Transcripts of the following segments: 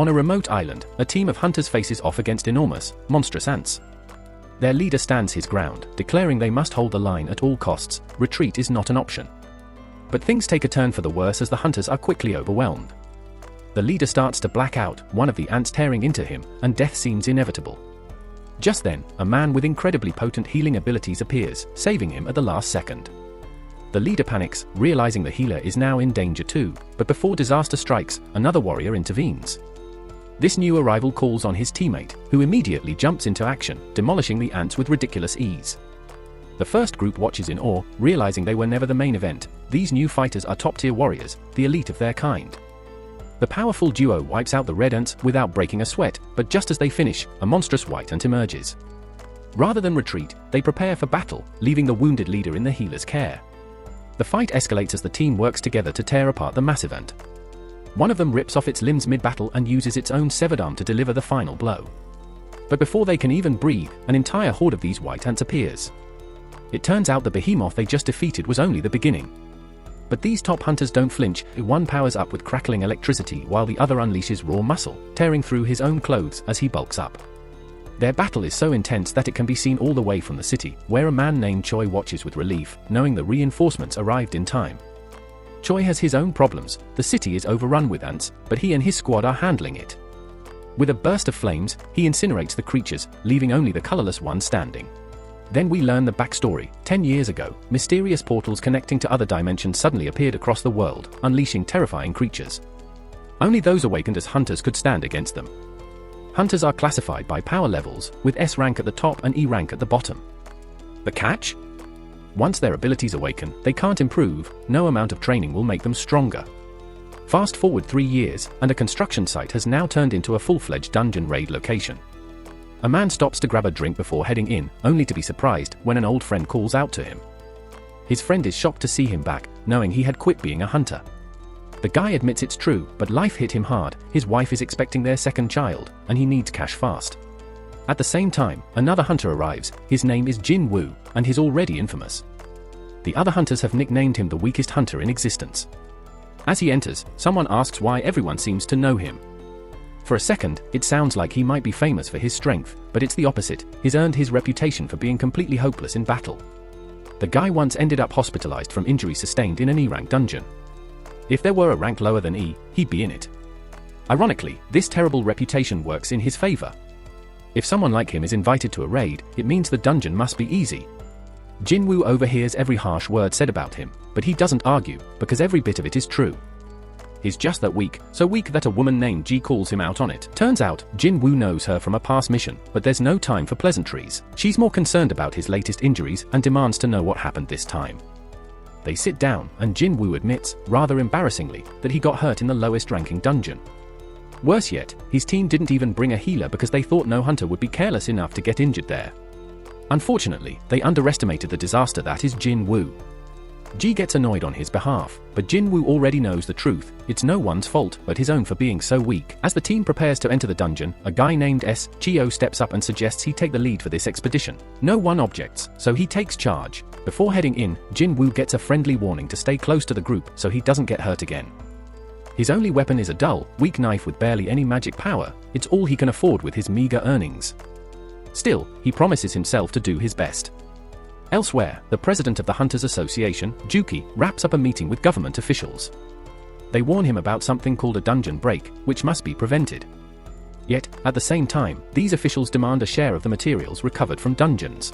On a remote island, a team of hunters faces off against enormous, monstrous ants. Their leader stands his ground, declaring they must hold the line at all costs. Retreat is not an option. But things take a turn for the worse as the hunters are quickly overwhelmed. The leader starts to black out, one of the ants tearing into him, and death seems inevitable. Just then, a man with incredibly potent healing abilities appears, saving him at the last second. The leader panics, realizing the healer is now in danger too, but before disaster strikes, another warrior intervenes. This new arrival calls on his teammate, who immediately jumps into action, demolishing the ants with ridiculous ease. The first group watches in awe, realizing they were never the main event. These new fighters are top-tier warriors, the elite of their kind. The powerful duo wipes out the red ants without breaking a sweat, but just as they finish, a monstrous white ant emerges. Rather than retreat, they prepare for battle, leaving the wounded leader in the healer's care. The fight escalates as the team works together to tear apart the massive ant. One of them rips off its limbs mid-battle and uses its own severed arm to deliver the final blow. But before they can even breathe, an entire horde of these white ants appears. It turns out the behemoth they just defeated was only the beginning. But these top hunters don't flinch. One powers up with crackling electricity while the other unleashes raw muscle, tearing through his own clothes as he bulks up. Their battle is so intense that it can be seen all the way from the city, where a man named Choi watches with relief, knowing the reinforcements arrived in time. Choi has his own problems. The city is overrun with ants, but he and his squad are handling it. With a burst of flames, he incinerates the creatures, leaving only the colorless one standing. Then we learn the backstory. 10 years ago, mysterious portals connecting to other dimensions suddenly appeared across the world, unleashing terrifying creatures. Only those awakened as hunters could stand against them. Hunters are classified by power levels, with S rank at the top and E rank at the bottom. The catch? Once their abilities awaken, they can't improve. No amount of training will make them stronger. Fast forward 3 years, and a construction site has now turned into a full-fledged dungeon raid location. A man stops to grab a drink before heading in, only to be surprised when an old friend calls out to him. His friend is shocked to see him back, knowing he had quit being a hunter. The guy admits it's true, but life hit him hard. His wife is expecting their second child, and he needs cash fast. At the same time, another hunter arrives. His name is Jin Woo, and he's already infamous. The other hunters have nicknamed him the weakest hunter in existence. As he enters, someone asks why everyone seems to know him. For a second, it sounds like he might be famous for his strength, but it's the opposite. He's earned his reputation for being completely hopeless in battle. The guy once ended up hospitalized from injuries sustained in an E-rank dungeon. If there were a rank lower than E, he'd be in it. Ironically, this terrible reputation works in his favor. If someone like him is invited to a raid, it means the dungeon must be easy. Jinwoo overhears every harsh word said about him, but he doesn't argue, because every bit of it is true. He's just that weak, so weak that a woman named Ji calls him out on it. Turns out, Jinwoo knows her from a past mission, but there's no time for pleasantries. She's more concerned about his latest injuries and demands to know what happened this time. They sit down, and Jinwoo admits, rather embarrassingly, that he got hurt in the lowest-ranking dungeon. Worse yet, his team didn't even bring a healer because they thought no hunter would be careless enough to get injured there. Unfortunately, they underestimated the disaster that is Jinwoo. Ji gets annoyed on his behalf, but Jinwoo already knows the truth. It's no one's fault but his own for being so weak. As the team prepares to enter the dungeon, a guy named Chio steps up and suggests he take the lead for this expedition. No one objects, so he takes charge. Before heading in, Jinwoo gets a friendly warning to stay close to the group so he doesn't get hurt again. His only weapon is a dull, weak knife with barely any magic power. It's all he can afford with his meager earnings. Still, he promises himself to do his best. Elsewhere, the president of the Hunters Association, Juki, wraps up a meeting with government officials. They warn him about something called a dungeon break, which must be prevented. Yet, at the same time, these officials demand a share of the materials recovered from dungeons.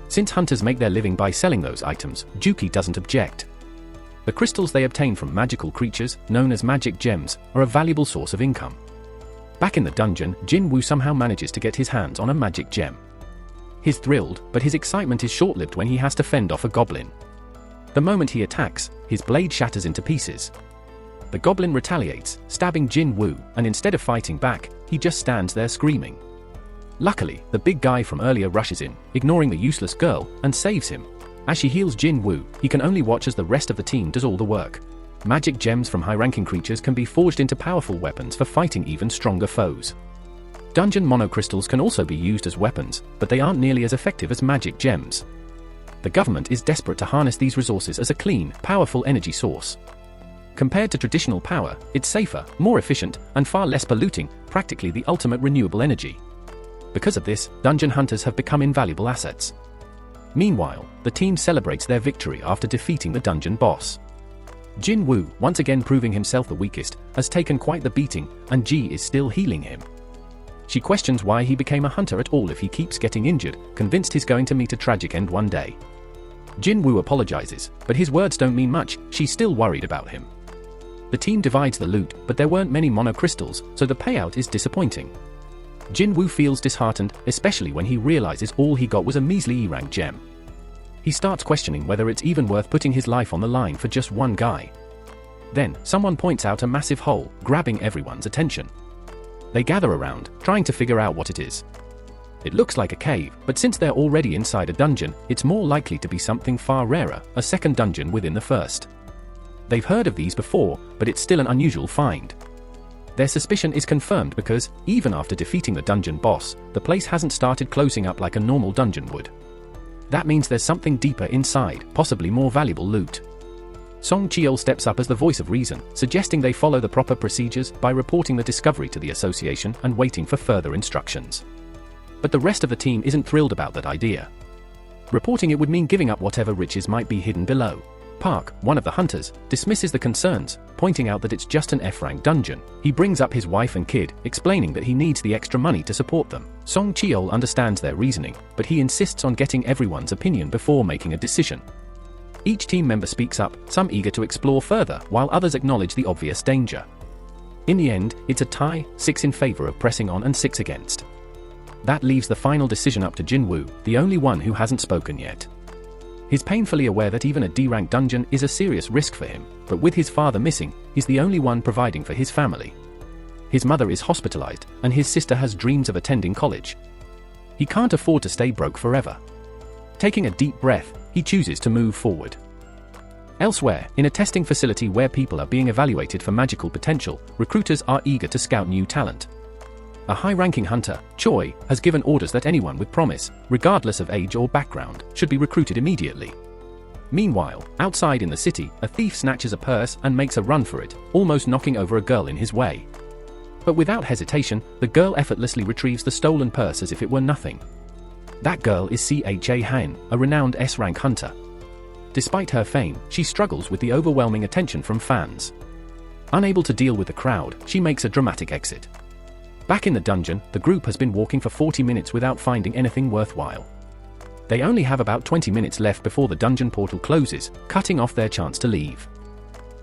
Since hunters make their living by selling those items, Juki doesn't object. The crystals they obtain from magical creatures, known as magic gems, are a valuable source of income. Back in the dungeon, Jinwoo somehow manages to get his hands on a magic gem. He's thrilled, but his excitement is short-lived when he has to fend off a goblin. The moment he attacks, his blade shatters into pieces. The goblin retaliates, stabbing Jinwoo, and instead of fighting back, he just stands there screaming. Luckily, the big guy from earlier rushes in, ignoring the useless girl, and saves him. As she heals Jinwoo, he can only watch as the rest of the team does all the work. Magic gems from high-ranking creatures can be forged into powerful weapons for fighting even stronger foes. Dungeon monocrystals can also be used as weapons, but they aren't nearly as effective as magic gems. The government is desperate to harness these resources as a clean, powerful energy source. Compared to traditional power, it's safer, more efficient, and far less polluting, practically the ultimate renewable energy. Because of this, dungeon hunters have become invaluable assets. Meanwhile, the team celebrates their victory after defeating the dungeon boss. Jin Woo, once again proving himself the weakest, has taken quite the beating, and Ji is still healing him. She questions why he became a hunter at all if he keeps getting injured, convinced he's going to meet a tragic end one day. Jin Woo apologizes, but his words don't mean much, she's still worried about him. The team divides the loot, but there weren't many monocrystals, so the payout is disappointing. Jin Woo feels disheartened, especially when he realizes all he got was a measly E-rank gem. He starts questioning whether it's even worth putting his life on the line for just one guy. Then, someone points out a massive hole, grabbing everyone's attention. They gather around, trying to figure out what it is. It looks like a cave, but since they're already inside a dungeon, it's more likely to be something far rarer, a second dungeon within the first. They've heard of these before, but it's still an unusual find. Their suspicion is confirmed because, even after defeating the dungeon boss, the place hasn't started closing up like a normal dungeon would. That means there's something deeper inside, possibly more valuable loot. Song Cheol steps up as the voice of reason, suggesting they follow the proper procedures by reporting the discovery to the association and waiting for further instructions. But the rest of the team isn't thrilled about that idea. Reporting it would mean giving up whatever riches might be hidden below. Park, one of the hunters, dismisses the concerns, pointing out that it's just an F-rank dungeon. He brings up his wife and kid, explaining that he needs the extra money to support them. Song Cheol understands their reasoning, but he insists on getting everyone's opinion before making a decision. Each team member speaks up, some eager to explore further, while others acknowledge the obvious danger. In the end, it's a tie, 6 in favor of pressing on and 6 against. That leaves the final decision up to Jin Woo, the only one who hasn't spoken yet. He's painfully aware that even a D-rank dungeon is a serious risk for him, but with his father missing, he's the only one providing for his family. His mother is hospitalized, and his sister has dreams of attending college. He can't afford to stay broke forever. Taking a deep breath, he chooses to move forward. Elsewhere, in a testing facility where people are being evaluated for magical potential, recruiters are eager to scout new talent. A high-ranking hunter, Choi, has given orders that anyone with promise, regardless of age or background, should be recruited immediately. Meanwhile, outside in the city, a thief snatches a purse and makes a run for it, almost knocking over a girl in his way. But without hesitation, the girl effortlessly retrieves the stolen purse as if it were nothing. That girl is Cha Han, a renowned S-rank hunter. Despite her fame, she struggles with the overwhelming attention from fans. Unable to deal with the crowd, she makes a dramatic exit. Back in the dungeon, the group has been walking for 40 minutes without finding anything worthwhile. They only have about 20 minutes left before the dungeon portal closes, cutting off their chance to leave.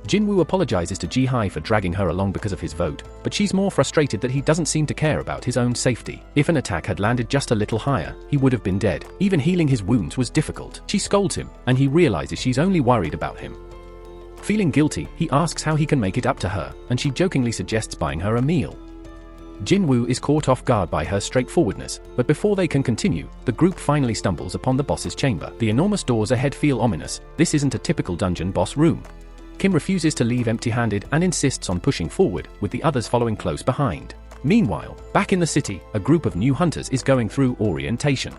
Jinwoo apologizes to Ji-hai for dragging her along because of his vote, but she's more frustrated that he doesn't seem to care about his own safety. If an attack had landed just a little higher, he would have been dead. Even healing his wounds was difficult. She scolds him, and he realizes she's only worried about him. Feeling guilty, he asks how he can make it up to her, and she jokingly suggests buying her a meal. Jinwoo is caught off guard by her straightforwardness, but before they can continue, the group finally stumbles upon the boss's chamber. The enormous doors ahead feel ominous. This isn't a typical dungeon boss room. Kim refuses to leave empty-handed and insists on pushing forward, with the others following close behind. Meanwhile, back in the city, a group of new hunters is going through orientation.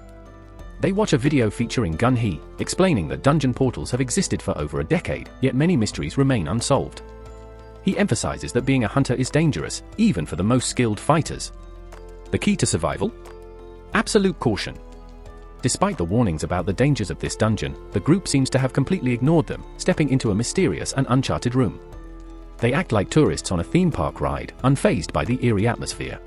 They watch a video featuring Gun-hee, explaining that dungeon portals have existed for over a decade, yet many mysteries remain unsolved. He emphasizes that being a hunter is dangerous, even for the most skilled fighters. The key to survival? Absolute caution. Despite the warnings about the dangers of this dungeon, the group seems to have completely ignored them, stepping into a mysterious and uncharted room. They act like tourists on a theme park ride, unfazed by the eerie atmosphere.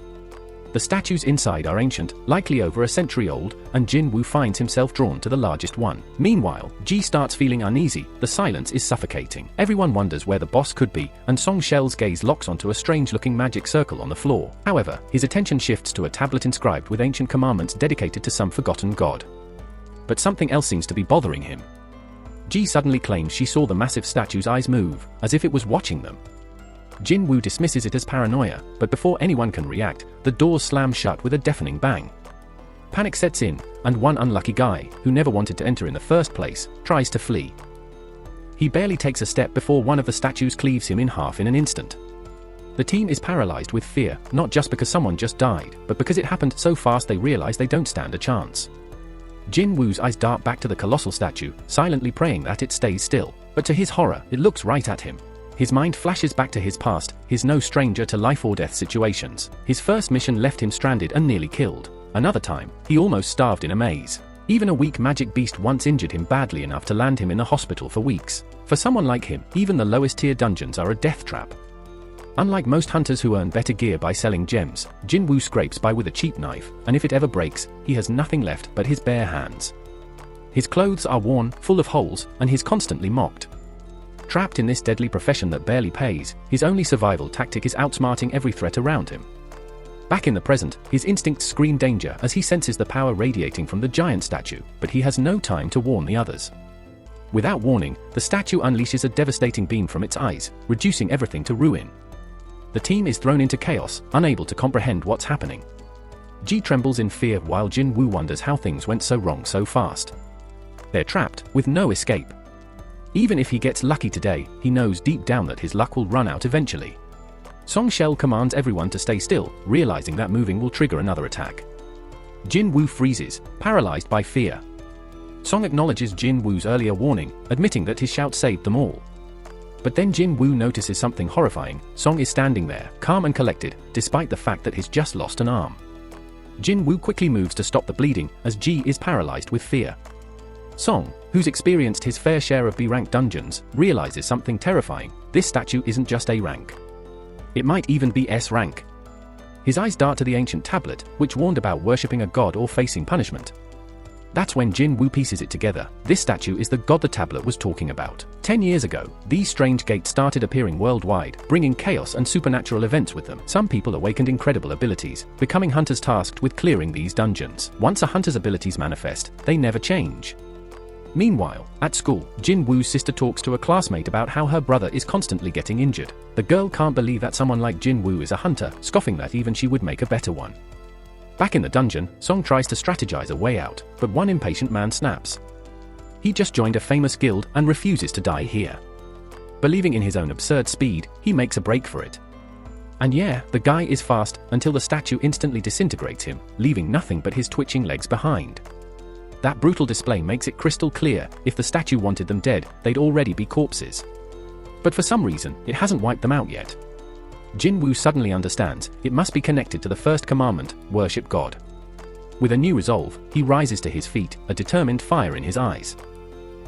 The statues inside are ancient, likely over a century old, and Jinwoo finds himself drawn to the largest one. Meanwhile, Ji starts feeling uneasy. The silence is suffocating. Everyone wonders where the boss could be, and Song Shel's gaze locks onto a strange-looking magic circle on the floor. However, his attention shifts to a tablet inscribed with ancient commandments dedicated to some forgotten god. But something else seems to be bothering him. Ji suddenly claims she saw the massive statue's eyes move, as if it was watching them. Jinwoo dismisses it as paranoia, but before anyone can react, the doors slam shut with a deafening bang. Panic sets in, and one unlucky guy, who never wanted to enter in the first place, tries to flee. He barely takes a step before one of the statues cleaves him in half in an instant. The team is paralyzed with fear, not just because someone just died, but because it happened so fast they realize they don't stand a chance. Jinwoo's eyes dart back to the colossal statue, silently praying that it stays still, but to his horror, it looks right at him. His mind flashes back to his past. He's no stranger to life or death situations. His first mission left him stranded and nearly killed. Another time, he almost starved in a maze. Even a weak magic beast once injured him badly enough to land him in the hospital for weeks. For someone like him, even the lowest tier dungeons are a death trap. Unlike most hunters who earn better gear by selling gems, Jin Woo scrapes by with a cheap knife, and if it ever breaks, he has nothing left but his bare hands. His clothes are worn, full of holes, and he's constantly mocked. Trapped in this deadly profession that barely pays, his only survival tactic is outsmarting every threat around him. Back in the present, his instincts scream danger as he senses the power radiating from the giant statue, but he has no time to warn the others. Without warning, the statue unleashes a devastating beam from its eyes, reducing everything to ruin. The team is thrown into chaos, unable to comprehend what's happening. Ji trembles in fear while Jin Woo wonders how things went so wrong so fast. They're trapped, with no escape. Even if he gets lucky today, he knows deep down that his luck will run out eventually. Song Shell commands everyone to stay still, realizing that moving will trigger another attack. Jin Woo freezes, paralyzed by fear. Song acknowledges Jin Woo's earlier warning, admitting that his shout saved them all. But then Jin Woo notices something horrifying. Song is standing there, calm and collected, despite the fact that he's just lost an arm. Jin Woo quickly moves to stop the bleeding, as Ji is paralyzed with fear. Song, who's experienced his fair share of B-rank dungeons, realizes something terrifying. This statue isn't just A rank. It might even be S rank. His eyes dart to the ancient tablet, which warned about worshipping a god or facing punishment. That's when Jin Woo pieces it together. This statue is the god the tablet was talking about. 10 years ago, these strange gates started appearing worldwide, bringing chaos and supernatural events with them. Some people awakened incredible abilities, becoming hunters tasked with clearing these dungeons. Once a hunter's abilities manifest, they never change. Meanwhile, at school, Jin Woo's sister talks to a classmate about how her brother is constantly getting injured. The girl can't believe that someone like Jin Woo is a hunter, scoffing that even she would make a better one. Back in the dungeon, Song tries to strategize a way out, but one impatient man snaps. He just joined a famous guild and refuses to die here. Believing in his own absurd speed, he makes a break for it. And yeah, the guy is fast, until the statue instantly disintegrates him, leaving nothing but his twitching legs behind. That brutal display makes it crystal clear, if the statue wanted them dead, they'd already be corpses. But for some reason, it hasn't wiped them out yet. Jin Woo suddenly understands, it must be connected to the first commandment, worship God. With a new resolve, he rises to his feet, a determined fire in his eyes.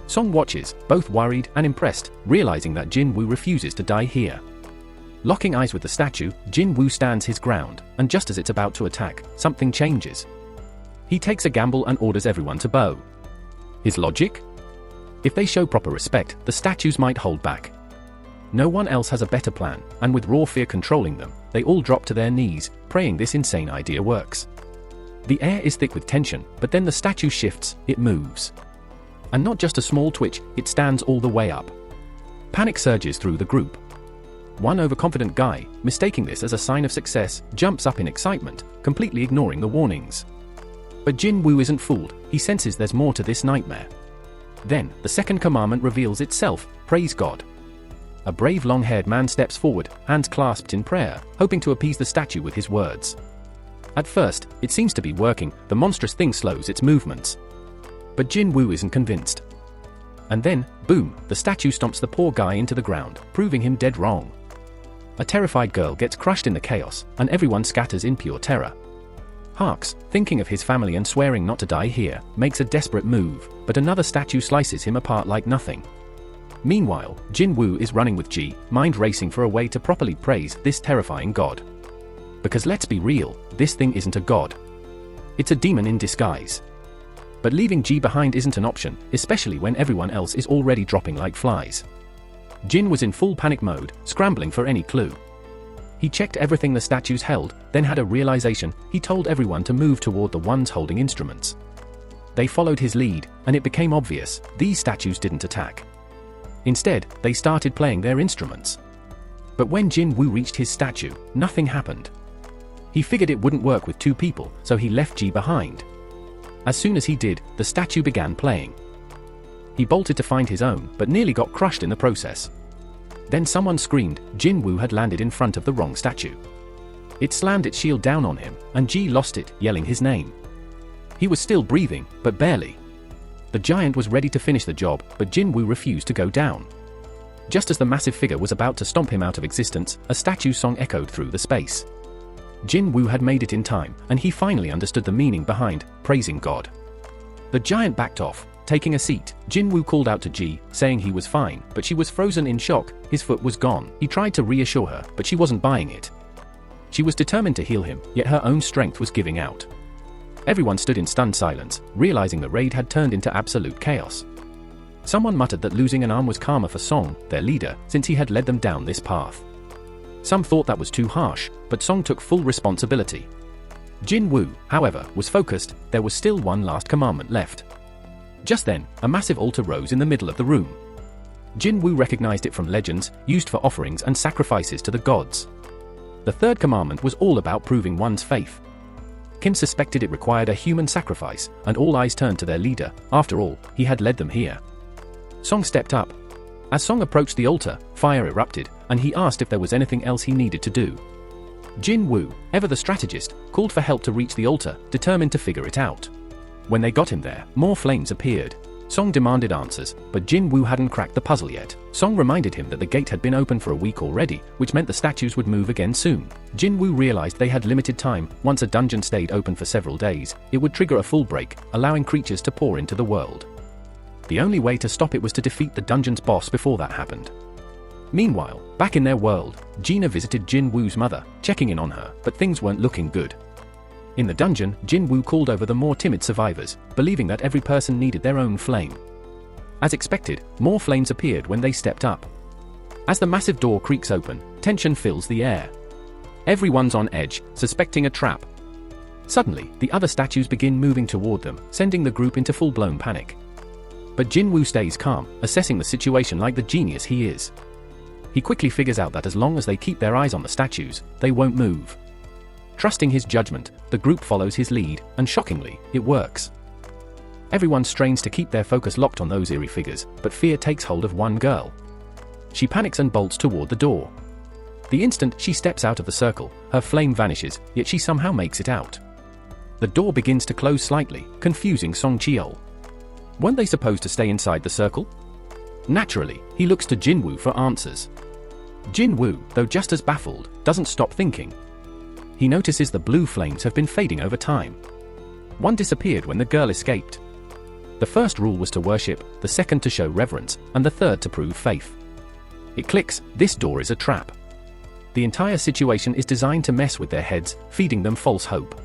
Song watches, both worried and impressed, realizing that Jin Woo refuses to die here. Locking eyes with the statue, Jin Woo stands his ground, and just as it's about to attack, something changes. He takes a gamble and orders everyone to bow. His logic? If they show proper respect, the statues might hold back. No one else has a better plan, and with raw fear controlling them, they all drop to their knees, praying this insane idea works. The air is thick with tension, but then the statue shifts, it moves. And not just a small twitch, it stands all the way up. Panic surges through the group. One overconfident guy, mistaking this as a sign of success, jumps up in excitement, completely ignoring the warnings. But Jin Woo isn't fooled, he senses there's more to this nightmare. Then, the second commandment reveals itself, praise God. A brave long-haired man steps forward, hands clasped in prayer, hoping to appease the statue with his words. At first, it seems to be working, the monstrous thing slows its movements. But Jin Woo isn't convinced. And then, boom, the statue stomps the poor guy into the ground, proving him dead wrong. A terrified girl gets crushed in the chaos, and everyone scatters in pure terror. Harks, thinking of his family and swearing not to die here, makes a desperate move, but another statue slices him apart like nothing. Meanwhile, Jin Woo is running with Ji, mind racing for a way to properly praise this terrifying god. Because let's be real, this thing isn't a god. It's a demon in disguise. But leaving Ji behind isn't an option, especially when everyone else is already dropping like flies. Jin was in full panic mode, scrambling for any clue. He checked everything the statues held, then had a realization. He told everyone to move toward the ones holding instruments. They followed his lead, and it became obvious, these statues didn't attack. Instead, they started playing their instruments. But when Jin Woo reached his statue, nothing happened. He figured it wouldn't work with two people, so he left Ji behind. As soon as he did, the statue began playing. He bolted to find his own, but nearly got crushed in the process. Then someone screamed. Jin Woo had landed in front of the wrong statue. It slammed its shield down on him, and Ji lost it, yelling his name. He was still breathing, but barely. The giant was ready to finish the job, but Jin Woo refused to go down. Just as the massive figure was about to stomp him out of existence, a statue song echoed through the space. Jin Woo had made it in time, and he finally understood the meaning behind praising God. The giant backed off. Taking a seat, Jin Woo called out to Ji, saying he was fine, but she was frozen in shock. His foot was gone. He tried to reassure her, but she wasn't buying it. She was determined to heal him, yet her own strength was giving out. Everyone stood in stunned silence, realizing the raid had turned into absolute chaos. Someone muttered that losing an arm was karma for Song, their leader, since he had led them down this path. Some thought that was too harsh, but Song took full responsibility. Jin Woo, however, was focused. There was still one last commandment left. Just then, a massive altar rose in the middle of the room. Jin Woo recognized it from legends, used for offerings and sacrifices to the gods. The third commandment was all about proving one's faith. Kim suspected it required a human sacrifice, and all eyes turned to their leader. After all, he had led them here. Song stepped up. As Song approached the altar, fire erupted, and he asked if there was anything else he needed to do. Jin Woo, ever the strategist, called for help to reach the altar, determined to figure it out. When they got him there, more flames appeared. Song demanded answers, but Jin Woo hadn't cracked the puzzle yet. Song reminded him that the gate had been open for a week already, which meant the statues would move again soon. Jin Woo realized they had limited time. Once a dungeon stayed open for several days, it would trigger a full break, allowing creatures to pour into the world. The only way to stop it was to defeat the dungeon's boss before that happened. Meanwhile, back in their world, Gina visited Jin Woo's mother, checking in on her, but things weren't looking good. In the dungeon, Jin Woo called over the more timid survivors, believing that every person needed their own flame. As expected, more flames appeared when they stepped up. As the massive door creaks open, tension fills the air. Everyone's on edge, suspecting a trap. Suddenly, the other statues begin moving toward them, sending the group into full-blown panic. But Jin Woo stays calm, assessing the situation like the genius he is. He quickly figures out that as long as they keep their eyes on the statues, they won't move. Trusting his judgment, the group follows his lead, and shockingly, it works. Everyone strains to keep their focus locked on those eerie figures, but fear takes hold of one girl. She panics and bolts toward the door. The instant she steps out of the circle, her flame vanishes, yet she somehow makes it out. The door begins to close slightly, confusing Song Cheol. Weren't they supposed to stay inside the circle? Naturally, he looks to Jin Woo for answers. Jin Woo, though just as baffled, doesn't stop thinking. He notices the blue flames have been fading over time. One disappeared when the girl escaped. The first rule was to worship, the second to show reverence, and the third to prove faith. It clicks, this door is a trap. The entire situation is designed to mess with their heads, feeding them false hope.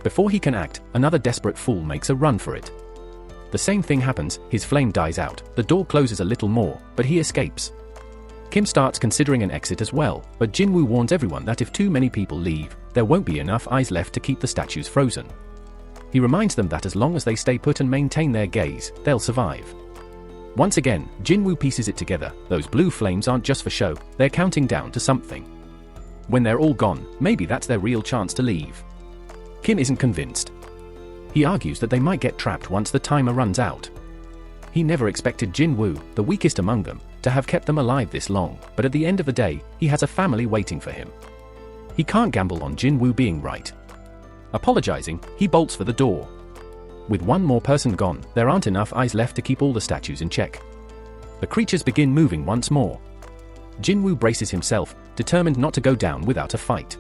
Before he can act, another desperate fool makes a run for it. The same thing happens, his flame dies out, the door closes a little more, but he escapes. Kim starts considering an exit as well, but Jin Woo warns everyone that if too many people leave, there won't be enough eyes left to keep the statues frozen. He reminds them that as long as they stay put and maintain their gaze, they'll survive. Once again, Jin Woo pieces it together, those blue flames aren't just for show, they're counting down to something. When they're all gone, maybe that's their real chance to leave. Kim isn't convinced. He argues that they might get trapped once the timer runs out. He never expected Jin Woo, the weakest among them, to have kept them alive this long, but at the end of the day, he has a family waiting for him. He can't gamble on Jin Woo being right. Apologizing, he bolts for the door. With one more person gone, there aren't enough eyes left to keep all the statues in check. The creatures begin moving once more. Jin Woo braces himself, determined not to go down without a fight.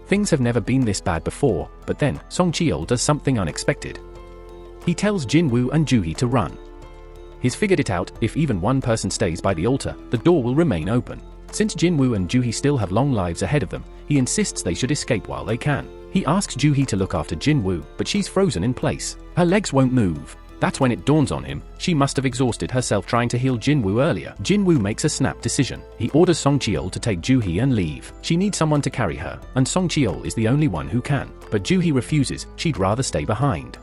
Things have never been this bad before, but then, Song Cheol does something unexpected. He tells Jin Woo and Juhee to run. He's figured it out, if even one person stays by the altar, the door will remain open. Since Jin Woo and Juhee still have long lives ahead of them, he insists they should escape while they can. He asks Juhee to look after Jin Woo, but she's frozen in place. Her legs won't move. That's when it dawns on him, she must have exhausted herself trying to heal Jin Woo earlier. Jin Woo makes a snap decision. He orders Song Cheol to take Juhee and leave. She needs someone to carry her, and Song Cheol is the only one who can. But Juhee refuses, she'd rather stay behind.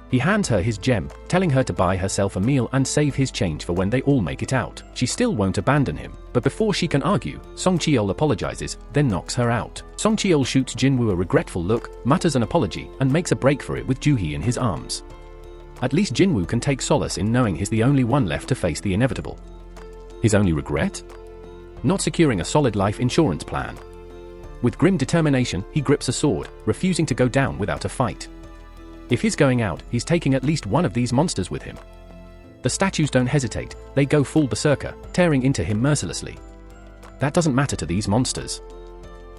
He hands her his gem, telling her to buy herself a meal and save his change for when they all make it out. She still won't abandon him, but before she can argue, Song Cheol apologizes, then knocks her out. Song Cheol shoots Jin Woo a regretful look, mutters an apology, and makes a break for it with Juhee in his arms. At least Jin Woo can take solace in knowing he's the only one left to face the inevitable. His only regret? Not securing a solid life insurance plan. With grim determination, he grips a sword, refusing to go down without a fight. If he's going out, he's taking at least one of these monsters with him. The statues don't hesitate, they go full berserker, tearing into him mercilessly. That doesn't matter to these monsters.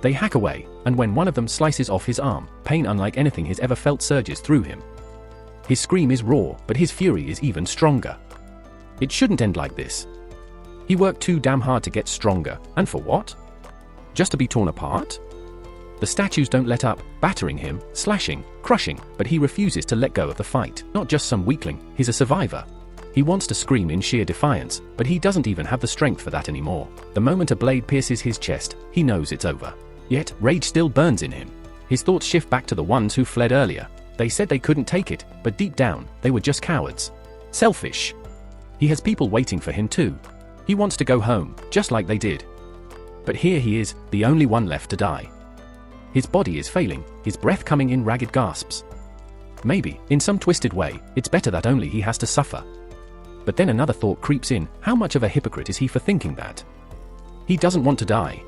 They hack away, and when one of them slices off his arm, pain unlike anything he's ever felt surges through him. His scream is raw, but his fury is even stronger. It shouldn't end like this. He worked too damn hard to get stronger, and for what? Just to be torn apart? The statues don't let up, battering him, slashing, crushing, but he refuses to let go of the fight. Not just some weakling, he's a survivor. He wants to scream in sheer defiance, but he doesn't even have the strength for that anymore. The moment a blade pierces his chest, he knows it's over. Yet, rage still burns in him. His thoughts shift back to the ones who fled earlier. They said they couldn't take it, but deep down, they were just cowards. Selfish. He has people waiting for him too. He wants to go home, just like they did. But here he is, the only one left to die. His body is failing, his breath coming in ragged gasps. Maybe, in some twisted way, it's better that only he has to suffer. But then another thought creeps in, how much of a hypocrite is he for thinking that? He doesn't want to die.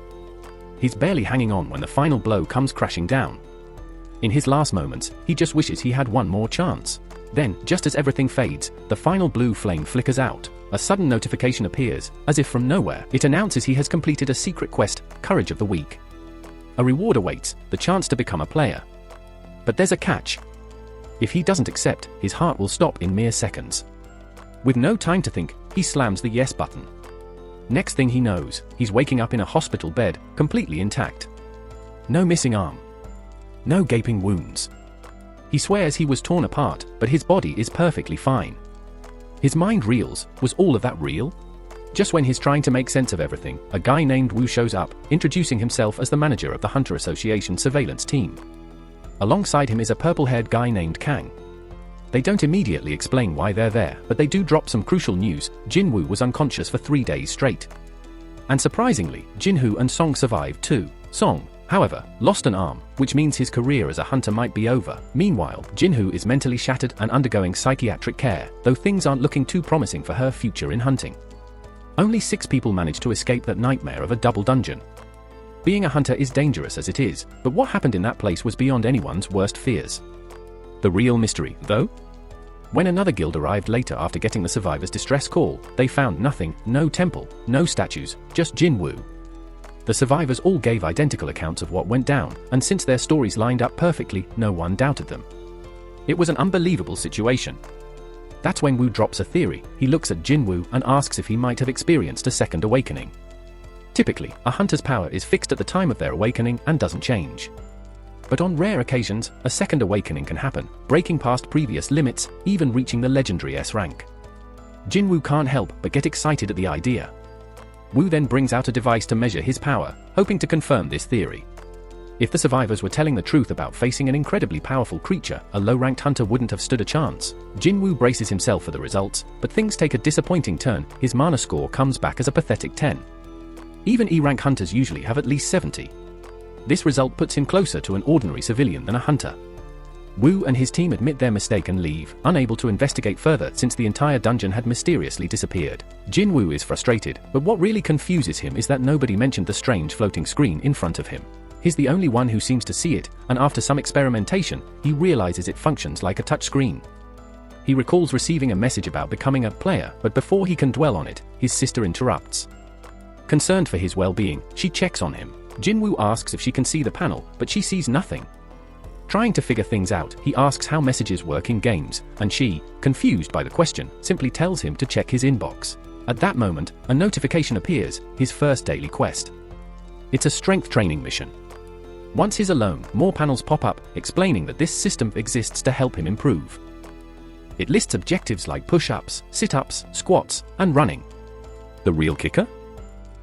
He's barely hanging on when the final blow comes crashing down. In his last moments, he just wishes he had one more chance. Then, just as everything fades, the final blue flame flickers out. A sudden notification appears, as if from nowhere. It announces he has completed a secret quest, Courage of the Weak. A reward awaits, the chance to become a player. But there's a catch. If he doesn't accept, his heart will stop in mere seconds. With no time to think, he slams the yes button. Next thing he knows, he's waking up in a hospital bed, completely intact. No missing arm. No gaping wounds. He swears he was torn apart, but his body is perfectly fine. His mind reels, was all of that real? Just when he's trying to make sense of everything, a guy named Wu shows up, introducing himself as the manager of the Hunter Association surveillance team. Alongside him is a purple-haired guy named Kang. They don't immediately explain why they're there, but they do drop some crucial news. Jin Wu was unconscious for 3 days straight. And surprisingly, Jin Hu and Song survived too. Song, however, lost an arm, which means his career as a hunter might be over. Meanwhile, Jin Hu is mentally shattered and undergoing psychiatric care, though things aren't looking too promising for her future in hunting. Only 6 people manage to escape that nightmare of a double dungeon. Being a hunter is dangerous as it is, but what happened in that place was beyond anyone's worst fears. The real mystery, though? When another guild arrived later after getting the survivors' distress call, they found nothing, no temple, no statues, just Jin Wu. The survivors all gave identical accounts of what went down, and since their stories lined up perfectly, no one doubted them. It was an unbelievable situation. That's when Wu drops a theory. He looks at Jin Wu and asks if he might have experienced a second awakening. Typically, a hunter's power is fixed at the time of their awakening and doesn't change. But on rare occasions, a second awakening can happen, breaking past previous limits, even reaching the legendary S rank. Jin Wu can't help but get excited at the idea. Wu then brings out a device to measure his power, hoping to confirm this theory. If the survivors were telling the truth about facing an incredibly powerful creature, a low-ranked hunter wouldn't have stood a chance. Jin Wu braces himself for the results, but things take a disappointing turn. His mana score comes back as a pathetic 10. Even E-rank hunters usually have at least 70. This result puts him closer to an ordinary civilian than a hunter. Wu and his team admit their mistake and leave, unable to investigate further since the entire dungeon had mysteriously disappeared. Jin Wu is frustrated, but what really confuses him is that nobody mentioned the strange floating screen in front of him. He's the only one who seems to see it, and after some experimentation, he realizes it functions like a touchscreen. He recalls receiving a message about becoming a player, but before he can dwell on it, his sister interrupts. Concerned for his well-being, she checks on him. Jin Wu asks if she can see the panel, but she sees nothing. Trying to figure things out, he asks how messages work in games, and she, confused by the question, simply tells him to check his inbox. At that moment, a notification appears, his first daily quest. It's a strength training mission. Once he's alone, more panels pop up, explaining that this system exists to help him improve. It lists objectives like push-ups, sit-ups, squats, and running. The real kicker?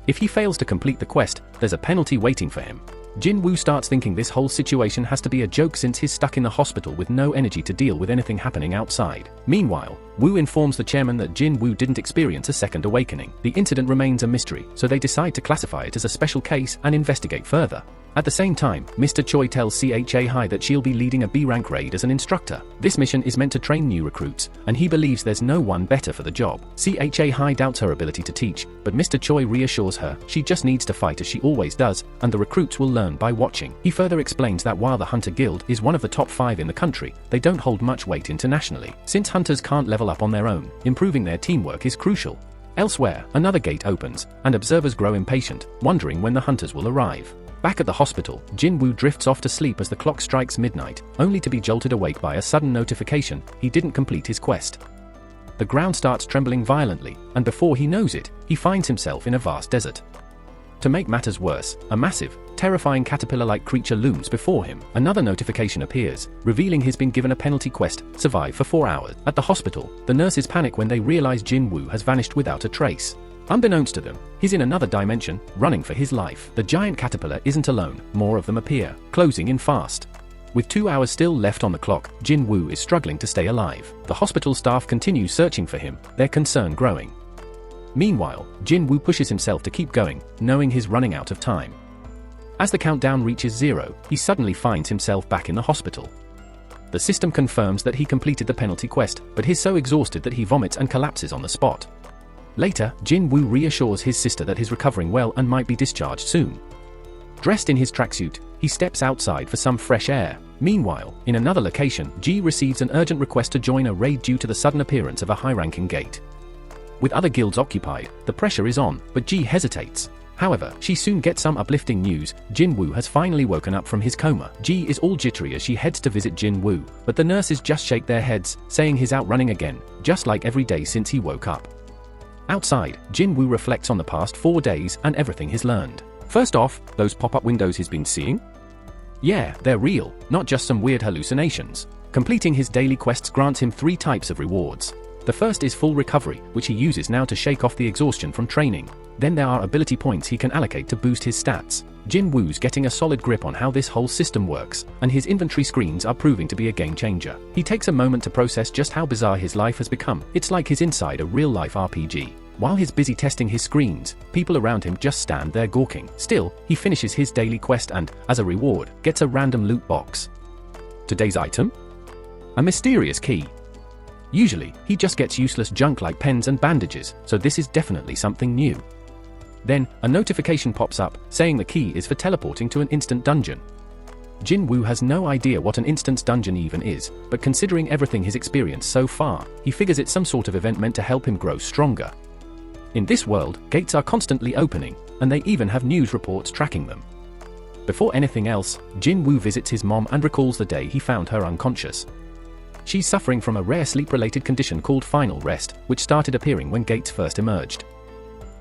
If he fails to complete the quest, there's a penalty waiting for him. Jin Wu starts thinking this whole situation has to be a joke since he's stuck in the hospital with no energy to deal with anything happening outside. Meanwhile, Wu informs the chairman that Jin Wu didn't experience a second awakening. The incident remains a mystery, so they decide to classify it as a special case and investigate further. At the same time, Mr. Choi tells CHA High that she'll be leading a B-rank raid as an instructor. This mission is meant to train new recruits, and he believes there's no one better for the job. CHA High doubts her ability to teach, but Mr. Choi reassures her she just needs to fight as she always does, and the recruits will learn by watching. He further explains that while the Hunter Guild is one of the top 5 in the country, they don't hold much weight internationally. Since hunters can't level battle up on their own. Improving their teamwork is crucial. Elsewhere, another gate opens, and observers grow impatient, wondering when the hunters will arrive. Back at the hospital, Jin-Woo drifts off to sleep as the clock strikes midnight, only to be jolted awake by a sudden notification: he didn't complete his quest. The ground starts trembling violently, and before he knows it, he finds himself in a vast desert. To make matters worse, a massive, terrifying caterpillar-like creature looms before him. Another notification appears, revealing he's been given a penalty quest: survive for 4 hours. At the hospital, the nurses panic when they realize Jin-Woo has vanished without a trace. Unbeknownst to them, he's in another dimension, running for his life. The giant caterpillar isn't alone, more of them appear, closing in fast. With 2 hours still left on the clock, Jin-Woo is struggling to stay alive. The hospital staff continue searching for him, their concern growing. Meanwhile, Jin-Woo pushes himself to keep going, knowing he's running out of time. As the countdown reaches 0, he suddenly finds himself back in the hospital. The system confirms that he completed the penalty quest, but he's so exhausted that he vomits and collapses on the spot. Later, Jin-Woo reassures his sister that he's recovering well and might be discharged soon. Dressed in his tracksuit, he steps outside for some fresh air. Meanwhile, in another location, Ji receives an urgent request to join a raid due to the sudden appearance of a high-ranking gate. With other guilds occupied, the pressure is on, but Ji hesitates. However, she soon gets some uplifting news: Jin-Woo has finally woken up from his coma. Ji is all jittery as she heads to visit Jin-Woo, but the nurses just shake their heads, saying he's out running again, just like every day since he woke up. Outside, Jin-Woo reflects on the past 4 days and everything he's learned. First off, those pop-up windows he's been seeing? Yeah, they're real, not just some weird hallucinations. Completing his daily quests grants him 3 types of rewards. The first is full recovery, which he uses now to shake off the exhaustion from training. Then there are ability points he can allocate to boost his stats. Jin-Woo's getting a solid grip on how this whole system works, and his inventory screens are proving to be a game changer. He takes a moment to process just how bizarre his life has become. It's like he's inside a real-life RPG. While he's busy testing his screens, people around him just stand there gawking. Still, he finishes his daily quest and, as a reward, gets a random loot box. Today's item? A mysterious key. Usually, he just gets useless junk like pens and bandages, so this is definitely something new. Then, a notification pops up, saying the key is for teleporting to an instant dungeon. Jin-Woo has no idea what an instance dungeon even is, but considering everything he's experienced so far, he figures it's some sort of event meant to help him grow stronger. In this world, gates are constantly opening, and they even have news reports tracking them. Before anything else, Jin-Woo visits his mom and recalls the day he found her unconscious. She's suffering from a rare sleep-related condition called final rest, which started appearing when gates first emerged.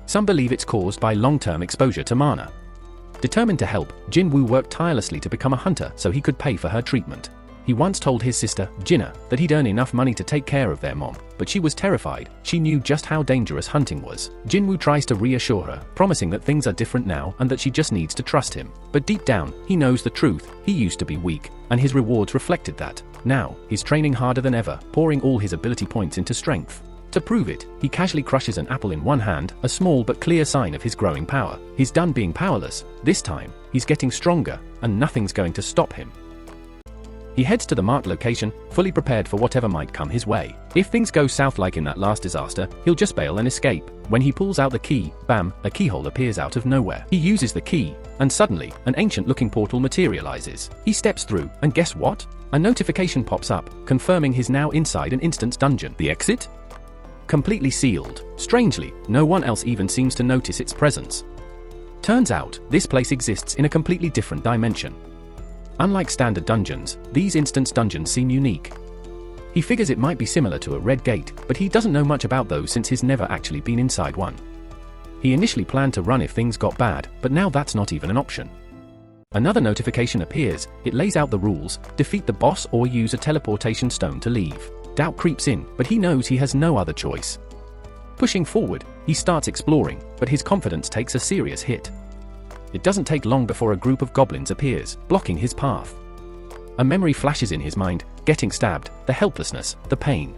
Some believe it's caused by long-term exposure to mana. Determined to help, Jin-Woo worked tirelessly to become a hunter so he could pay for her treatment. He once told his sister, Jinna, that he'd earn enough money to take care of their mom, but she was terrified. She knew just how dangerous hunting was. Jin-Woo tries to reassure her, promising that things are different now and that she just needs to trust him. But deep down, he knows the truth: he used to be weak, and his rewards reflected that. Now, he's training harder than ever, pouring all his ability points into strength. To prove it, he casually crushes an apple in one hand, a small but clear sign of his growing power. He's done being powerless. This time, he's getting stronger, and nothing's going to stop him. He heads to the marked location, fully prepared for whatever might come his way. If things go south like in that last disaster, he'll just bail and escape. When he pulls out the key, bam, a keyhole appears out of nowhere. He uses the key, and suddenly, an ancient-looking portal materializes. He steps through, and guess what? A notification pops up, confirming he's now inside an instance dungeon. The exit? Completely sealed. Strangely, no one else even seems to notice its presence. Turns out, this place exists in a completely different dimension. Unlike standard dungeons, these instance dungeons seem unique. He figures it might be similar to a red gate, but he doesn't know much about those since he's never actually been inside one. He initially planned to run if things got bad, but now that's not even an option. Another notification appears. It lays out the rules: defeat the boss or use a teleportation stone to leave. Doubt creeps in, but he knows he has no other choice. Pushing forward, he starts exploring, but his confidence takes a serious hit. It doesn't take long before a group of goblins appears, blocking his path. A memory flashes in his mind: getting stabbed, the helplessness, the pain.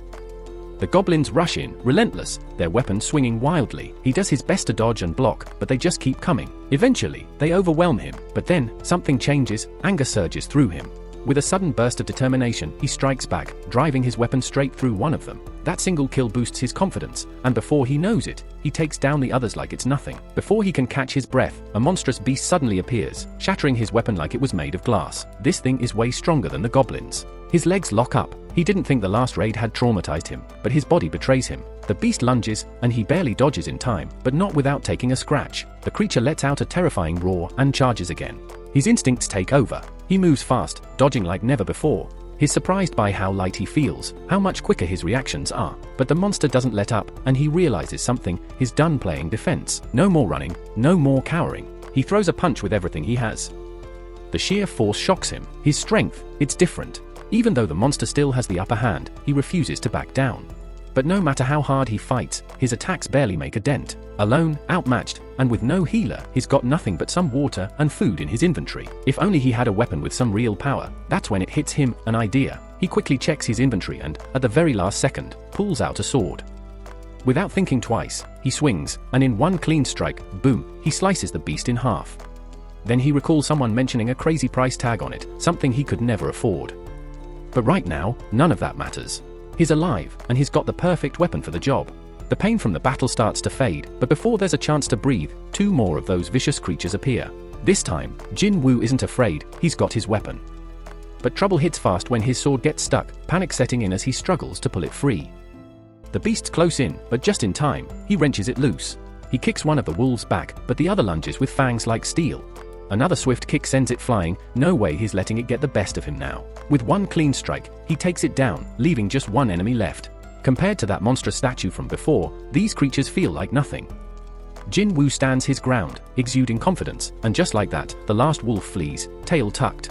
The goblins rush in, relentless, their weapons swinging wildly. He does his best to dodge and block, but they just keep coming. Eventually, they overwhelm him, but then, something changes. Anger surges through him. With a sudden burst of determination, he strikes back, driving his weapon straight through one of them. That single kill boosts his confidence, and before he knows it, he takes down the others like it's nothing. Before he can catch his breath, a monstrous beast suddenly appears, shattering his weapon like it was made of glass. This thing is way stronger than the goblins. His legs lock up, He didn't think the last raid had traumatized him, but his body betrays him. The beast lunges, and he barely dodges in time, but not without taking a scratch. The creature lets out a terrifying roar and charges again. His instincts take over. He moves fast, dodging like never before. He's surprised by how light he feels, how much quicker his reactions are. But the monster doesn't let up, and he realizes something. He's done playing defense. No more running, no more cowering. He throws a punch with everything he has. The sheer force shocks him. His strength, it's different. Even though the monster still has the upper hand, he refuses to back down. But no matter how hard he fights, his attacks barely make a dent. Alone, outmatched, and with no healer, he's got nothing but some water and food in his inventory. If only he had a weapon with some real power. That's when it hits him, an idea. He quickly checks his inventory and, at the very last second, pulls out a sword. Without thinking twice, he swings, and in one clean strike, boom, he slices the beast in half. Then he recalls someone mentioning a crazy price tag on it, something he could never afford. But right now, none of that matters. He's alive, and he's got the perfect weapon for the job. The pain from the battle starts to fade, but before there's a chance to breathe, two more of those vicious creatures appear. This time, Jin Woo isn't afraid, he's got his weapon. But trouble hits fast when his sword gets stuck, panic setting in as he struggles to pull it free. The beast's close in, but just in time, he wrenches it loose. He kicks one of the wolves back, but the other lunges with fangs like steel. Another swift kick sends it flying. No way he's letting it get the best of him now. With one clean strike, he takes it down, leaving just one enemy left. Compared to that monstrous statue from before, these creatures feel like nothing. Jin Woo stands his ground, exuding confidence, and just like that, the last wolf flees, tail tucked.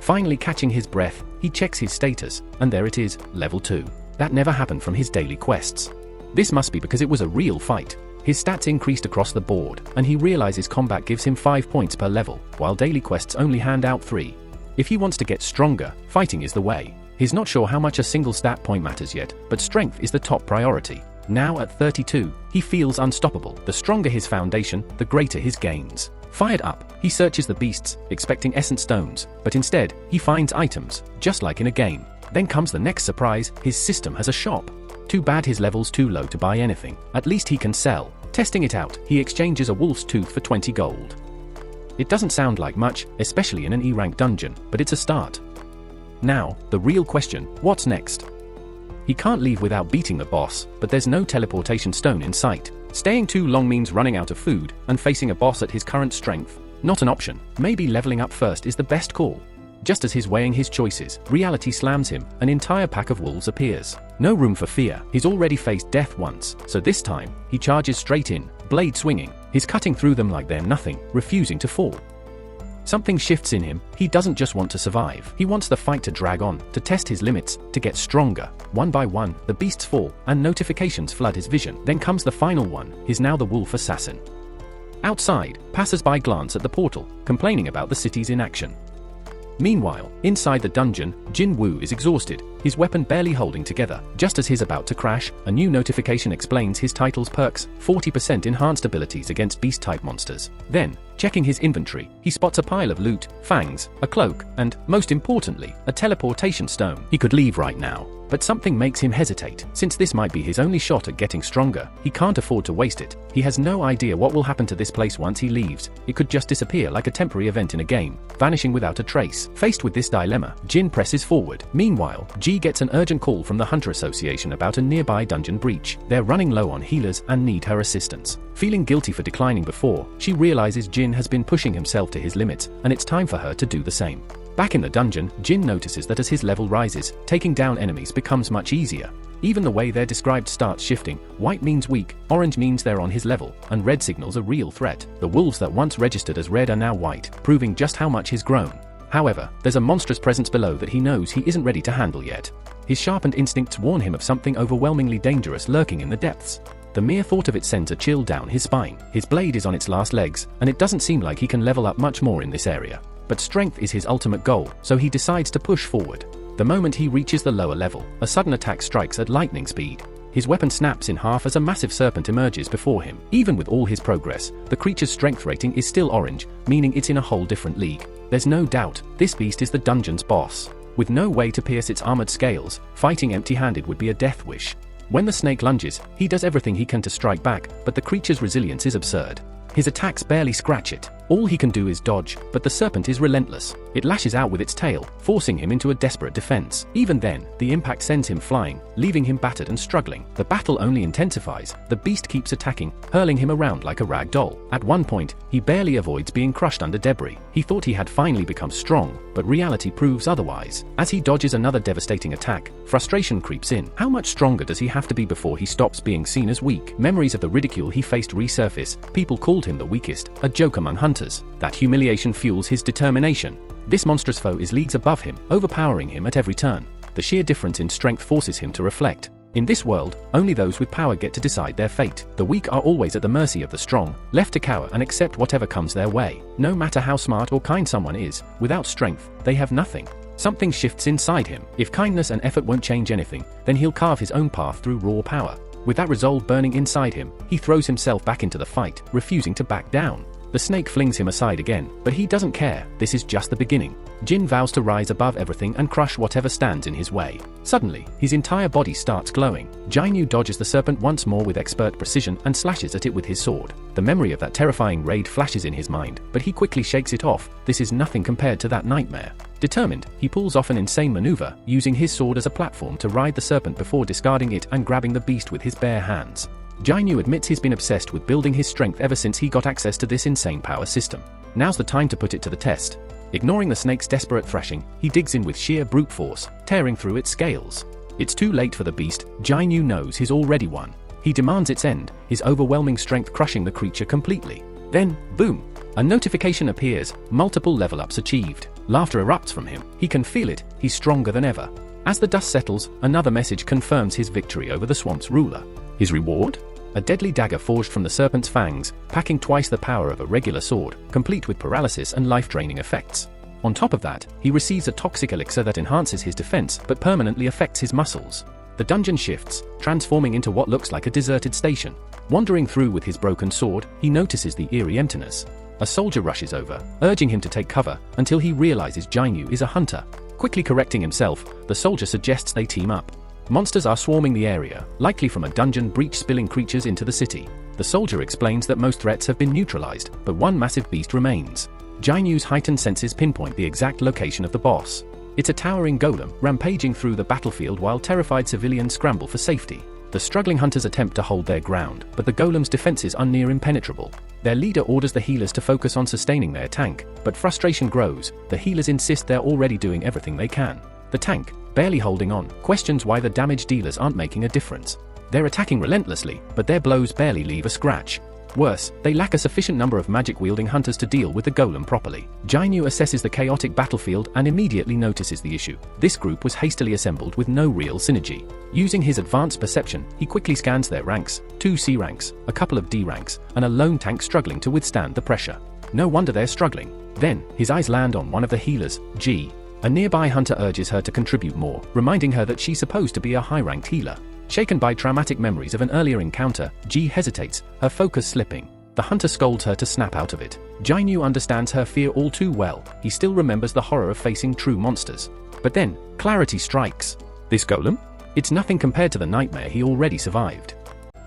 Finally catching his breath, he checks his status, and there it is, level 2. That never happened from his daily quests. This must be because it was a real fight. His stats increased across the board, and he realizes combat gives him 5 points per level, while daily quests only hand out 3. If he wants to get stronger, fighting is the way. He's not sure how much a single stat point matters yet, but strength is the top priority. Now at 32, he feels unstoppable. The stronger his foundation, the greater his gains. Fired up, he searches the beasts, expecting essence stones, but instead, he finds items, just like in a game. Then comes the next surprise, his system has a shop. Too bad his level's too low to buy anything. At least he can sell. Testing it out, he exchanges a wolf's tooth for 20 gold. It doesn't sound like much, especially in an E-rank dungeon, but it's a start. Now, the real question, what's next? He can't leave without beating the boss, but there's no teleportation stone in sight. Staying too long means running out of food, and facing a boss at his current strength. Not an option. Maybe leveling up first is the best call. Just as he's weighing his choices, reality slams him. An entire pack of wolves appears. No room for fear. He's already faced death once, so this time, he charges straight in, blade swinging. He's cutting through them like they're nothing, refusing to fall. Something shifts in him. He doesn't just want to survive. He wants the fight to drag on, to test his limits, to get stronger. One by one, the beasts fall, and notifications flood his vision. Then comes the final one. He's now the wolf assassin. Outside, passers-by glance at the portal, complaining about the city's inaction. Meanwhile, inside the dungeon, Jin Woo is exhausted, his weapon barely holding together. Just as he's about to crash, a new notification explains his title's perks, 40% enhanced abilities against beast-type monsters. Then, checking his inventory, he spots a pile of loot, fangs, a cloak, and, most importantly, a teleportation stone. He could leave right now, but something makes him hesitate. Since this might be his only shot at getting stronger, he can't afford to waste it. He has no idea what will happen to this place once he leaves. It could just disappear like a temporary event in a game, vanishing without a trace. Faced with this dilemma, Jin presses forward. Meanwhile, Ji gets an urgent call from the Hunter Association about a nearby dungeon breach. They're running low on healers and need her assistance. Feeling guilty for declining before, she realizes Jin has been pushing himself to his limits, and it's time for her to do the same. Back in the dungeon, Jin notices that as his level rises, taking down enemies becomes much easier. Even the way they're described starts shifting. White means weak, orange means they're on his level, and red signals a real threat. The wolves that once registered as red are now white, proving just how much he's grown. However, there's a monstrous presence below that he knows he isn't ready to handle yet. His sharpened instincts warn him of something overwhelmingly dangerous lurking in the depths. The mere thought of it sends a chill down his spine. His blade is on its last legs, and it doesn't seem like he can level up much more in this area. But strength is his ultimate goal, so he decides to push forward. The moment he reaches the lower level, a sudden attack strikes at lightning speed. His weapon snaps in half as a massive serpent emerges before him. Even with all his progress, the creature's strength rating is still orange, meaning it's in a whole different league. There's no doubt, this beast is the dungeon's boss. With no way to pierce its armored scales, fighting empty-handed would be a death wish. When the snake lunges, he does everything he can to strike back, but the creature's resilience is absurd. His attacks barely scratch it. All he can do is dodge, but the serpent is relentless. It lashes out with its tail, forcing him into a desperate defense. Even then, the impact sends him flying, leaving him battered and struggling. The battle only intensifies. The beast keeps attacking, hurling him around like a rag doll. At one point, he barely avoids being crushed under debris. He thought he had finally become strong, but reality proves otherwise. As he dodges another devastating attack, frustration creeps in. How much stronger does he have to be before he stops being seen as weak? Memories of the ridicule he faced resurface. People called him the weakest, a joke among hunters. That humiliation fuels his determination. This monstrous foe is leagues above him, overpowering him at every turn. The sheer difference in strength forces him to reflect. In this world, only those with power get to decide their fate. The weak are always at the mercy of the strong, left to cower and accept whatever comes their way. No matter how smart or kind someone is, without strength, they have nothing. Something shifts inside him. If kindness and effort won't change anything, then he'll carve his own path through raw power. With that resolve burning inside him, he throws himself back into the fight, refusing to back down. The snake flings him aside again, but he doesn't care. This is just the beginning. Jin vows to rise above everything and crush whatever stands in his way. Suddenly, his entire body starts glowing. Jainu dodges the serpent once more with expert precision and slashes at it with his sword. The memory of that terrifying raid flashes in his mind, but he quickly shakes it off. This is nothing compared to that nightmare. Determined, he pulls off an insane maneuver, using his sword as a platform to ride the serpent before discarding it and grabbing the beast with his bare hands. Jainu admits he's been obsessed with building his strength ever since he got access to this insane power system. Now's the time to put it to the test. Ignoring the snake's desperate thrashing, he digs in with sheer brute force, tearing through its scales. It's too late for the beast. Jainu knows he's already won. He demands its end, his overwhelming strength crushing the creature completely. Then, boom! A notification appears, multiple level-ups achieved. Laughter erupts from him. He can feel it, he's stronger than ever. As the dust settles, another message confirms his victory over the swamp's ruler. His reward? A deadly dagger forged from the serpent's fangs, packing twice the power of a regular sword, complete with paralysis and life-draining effects. On top of that, he receives a toxic elixir that enhances his defense but permanently affects his muscles. The dungeon shifts, transforming into what looks like a deserted station. Wandering through with his broken sword, he notices the eerie emptiness. A soldier rushes over, urging him to take cover, until he realizes Jainu is a hunter. Quickly correcting himself, the soldier suggests they team up. Monsters are swarming the area, likely from a dungeon breach spilling creatures into the city. The soldier explains that most threats have been neutralized, but one massive beast remains. Jainu's heightened senses pinpoint the exact location of the boss. It's a towering golem, rampaging through the battlefield while terrified civilians scramble for safety. The struggling hunters attempt to hold their ground, but the golem's defenses are near impenetrable. Their leader orders the healers to focus on sustaining their tank, but frustration grows. The healers insist they're already doing everything they can. The tank, barely holding on, questions why the damage dealers aren't making a difference. They're attacking relentlessly, but their blows barely leave a scratch. Worse, they lack a sufficient number of magic-wielding hunters to deal with the golem properly. Jainu assesses the chaotic battlefield and immediately notices the issue. This group was hastily assembled with no real synergy. Using his advanced perception, he quickly scans their ranks, 2 C ranks, a couple of D ranks, and a lone tank struggling to withstand the pressure. No wonder they're struggling. Then, his eyes land on one of the healers, G. A nearby hunter urges her to contribute more, reminding her that she's supposed to be a high-ranked healer. Shaken by traumatic memories of an earlier encounter, G hesitates, her focus slipping. The hunter scolds her to snap out of it. Jainu understands her fear all too well. He still remembers the horror of facing true monsters. But then, clarity strikes. This golem? It's nothing compared to the nightmare he already survived.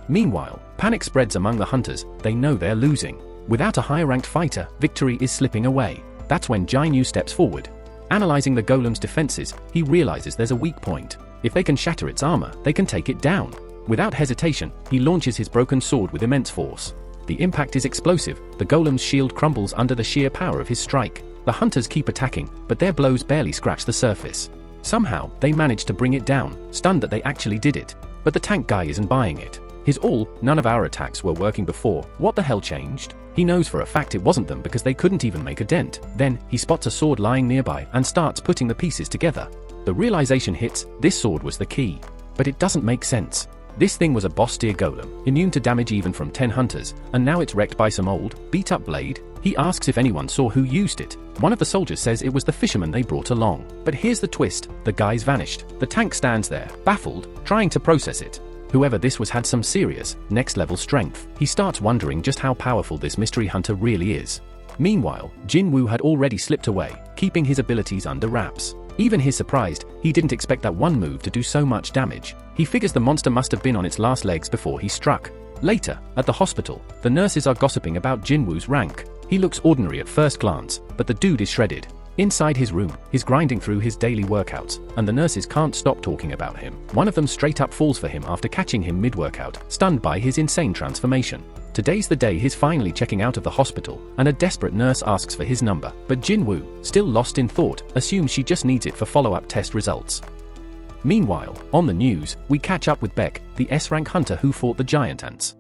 Meanwhile, panic spreads among the hunters. They know they're losing. Without a higher-ranked fighter, victory is slipping away. That's when Jainu steps forward. Analyzing the golem's defenses, he realizes there's a weak point. If they can shatter its armor, they can take it down. Without hesitation, he launches his broken sword with immense force. The impact is explosive. The golem's shield crumbles under the sheer power of his strike. The hunters keep attacking, but their blows barely scratch the surface. Somehow, they manage to bring it down, stunned that they actually did it. But the tank guy isn't buying it. None of our attacks were working before. What the hell changed? He knows for a fact it wasn't them because they couldn't even make a dent. Then, he spots a sword lying nearby and starts putting the pieces together. The realization hits, this sword was the key. But it doesn't make sense. This thing was a boss-tier golem, immune to damage even from 10 hunters, and now it's wrecked by some old, beat-up blade. He asks if anyone saw who used it. One of the soldiers says it was the fisherman they brought along. But here's the twist, the guy's vanished. The tank stands there, baffled, trying to process it. Whoever this was had some serious, next-level strength. He starts wondering just how powerful this mystery hunter really is. Meanwhile, Jinwoo had already slipped away, keeping his abilities under wraps. Even he's surprised, he didn't expect that one move to do so much damage. He figures the monster must have been on its last legs before he struck. Later, at the hospital, the nurses are gossiping about Jinwoo's rank. He looks ordinary at first glance, but the dude is shredded. Inside his room, he's grinding through his daily workouts, and the nurses can't stop talking about him. One of them straight up falls for him after catching him mid-workout, stunned by his insane transformation. Today's the day he's finally checking out of the hospital, and a desperate nurse asks for his number, but Jinwoo, still lost in thought, assumes she just needs it for follow-up test results. Meanwhile, on the news, we catch up with Beck, the S-rank hunter who fought the giant ants.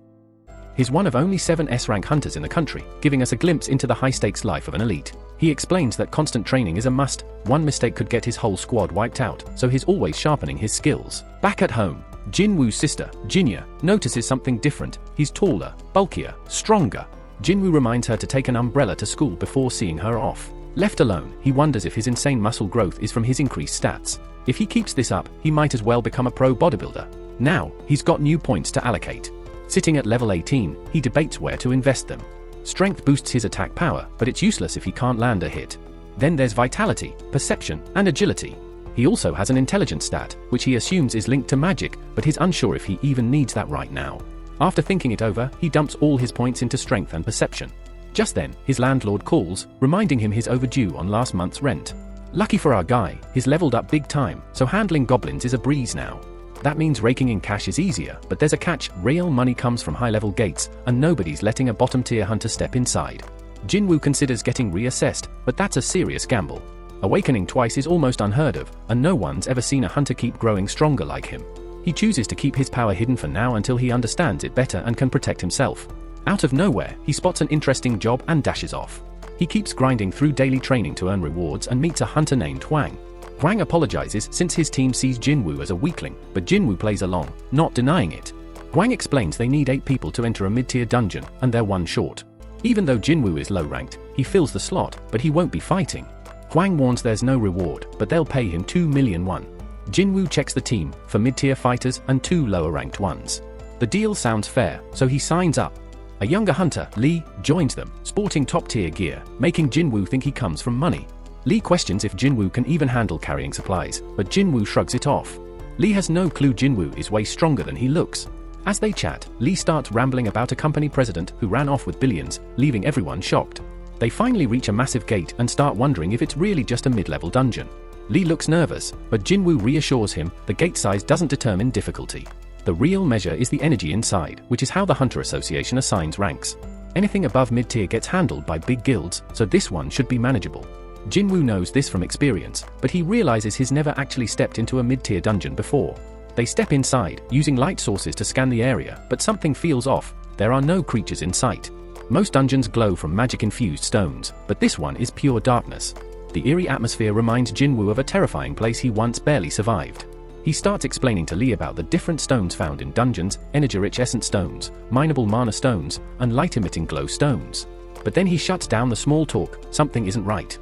He's one of only 7 S-rank hunters in the country, giving us a glimpse into the high-stakes life of an elite. He explains that constant training is a must. One mistake could get his whole squad wiped out, so he's always sharpening his skills. Back at home, Jinwoo's sister, Jinya, notices something different. He's taller, bulkier, stronger. Jinwoo reminds her to take an umbrella to school before seeing her off. Left alone, he wonders if his insane muscle growth is from his increased stats. If he keeps this up, he might as well become a pro bodybuilder. Now, he's got new points to allocate. Sitting at level 18, he debates where to invest them. Strength boosts his attack power, but it's useless if he can't land a hit. Then there's vitality, perception, and agility. He also has an intelligence stat, which he assumes is linked to magic, but he's unsure if he even needs that right now. After thinking it over, he dumps all his points into strength and perception. Just then, his landlord calls, reminding him he's overdue on last month's rent. Lucky for our guy, he's leveled up big time, so handling goblins is a breeze now. That means raking in cash is easier, but there's a catch: real money comes from high-level gates, and nobody's letting a bottom-tier hunter step inside. Jinwoo considers getting reassessed, but that's a serious gamble. Awakening twice is almost unheard of, and no one's ever seen a hunter keep growing stronger like him. He chooses to keep his power hidden for now until he understands it better and can protect himself. Out of nowhere, he spots an interesting job and dashes off. He keeps grinding through daily training to earn rewards and meets a hunter named Hwang. Hwang apologizes since his team sees Jinwoo as a weakling, but Jinwoo plays along, not denying it. Hwang explains they need 8 people to enter a mid-tier dungeon, and they're 1 short. Even though Jinwoo is low-ranked, he fills the slot, but he won't be fighting. Hwang warns there's no reward, but they'll pay him 2 million won. Jinwoo checks the team for mid-tier fighters and 2 lower-ranked ones. The deal sounds fair, so he signs up. A younger hunter, Lee, joins them, sporting top-tier gear, making Jinwoo think he comes from money. Lee questions if Jinwoo can even handle carrying supplies, but Jinwoo shrugs it off. Lee has no clue Jinwoo is way stronger than he looks. As they chat, Lee starts rambling about a company president who ran off with billions, leaving everyone shocked. They finally reach a massive gate and start wondering if it's really just a mid-level dungeon. Lee looks nervous, but Jinwoo reassures him the gate size doesn't determine difficulty. The real measure is the energy inside, which is how the Hunter Association assigns ranks. Anything above mid-tier gets handled by big guilds, so this one should be manageable. Jinwoo knows this from experience, but he realizes he's never actually stepped into a mid-tier dungeon before. They step inside, using light sources to scan the area, but something feels off. There are no creatures in sight. Most dungeons glow from magic-infused stones, but this one is pure darkness. The eerie atmosphere reminds Jinwoo of a terrifying place he once barely survived. He starts explaining to Lee about the different stones found in dungeons: energy-rich essence stones, mineable mana stones, and light-emitting glow stones. But then he shuts down the small talk. Something isn't right.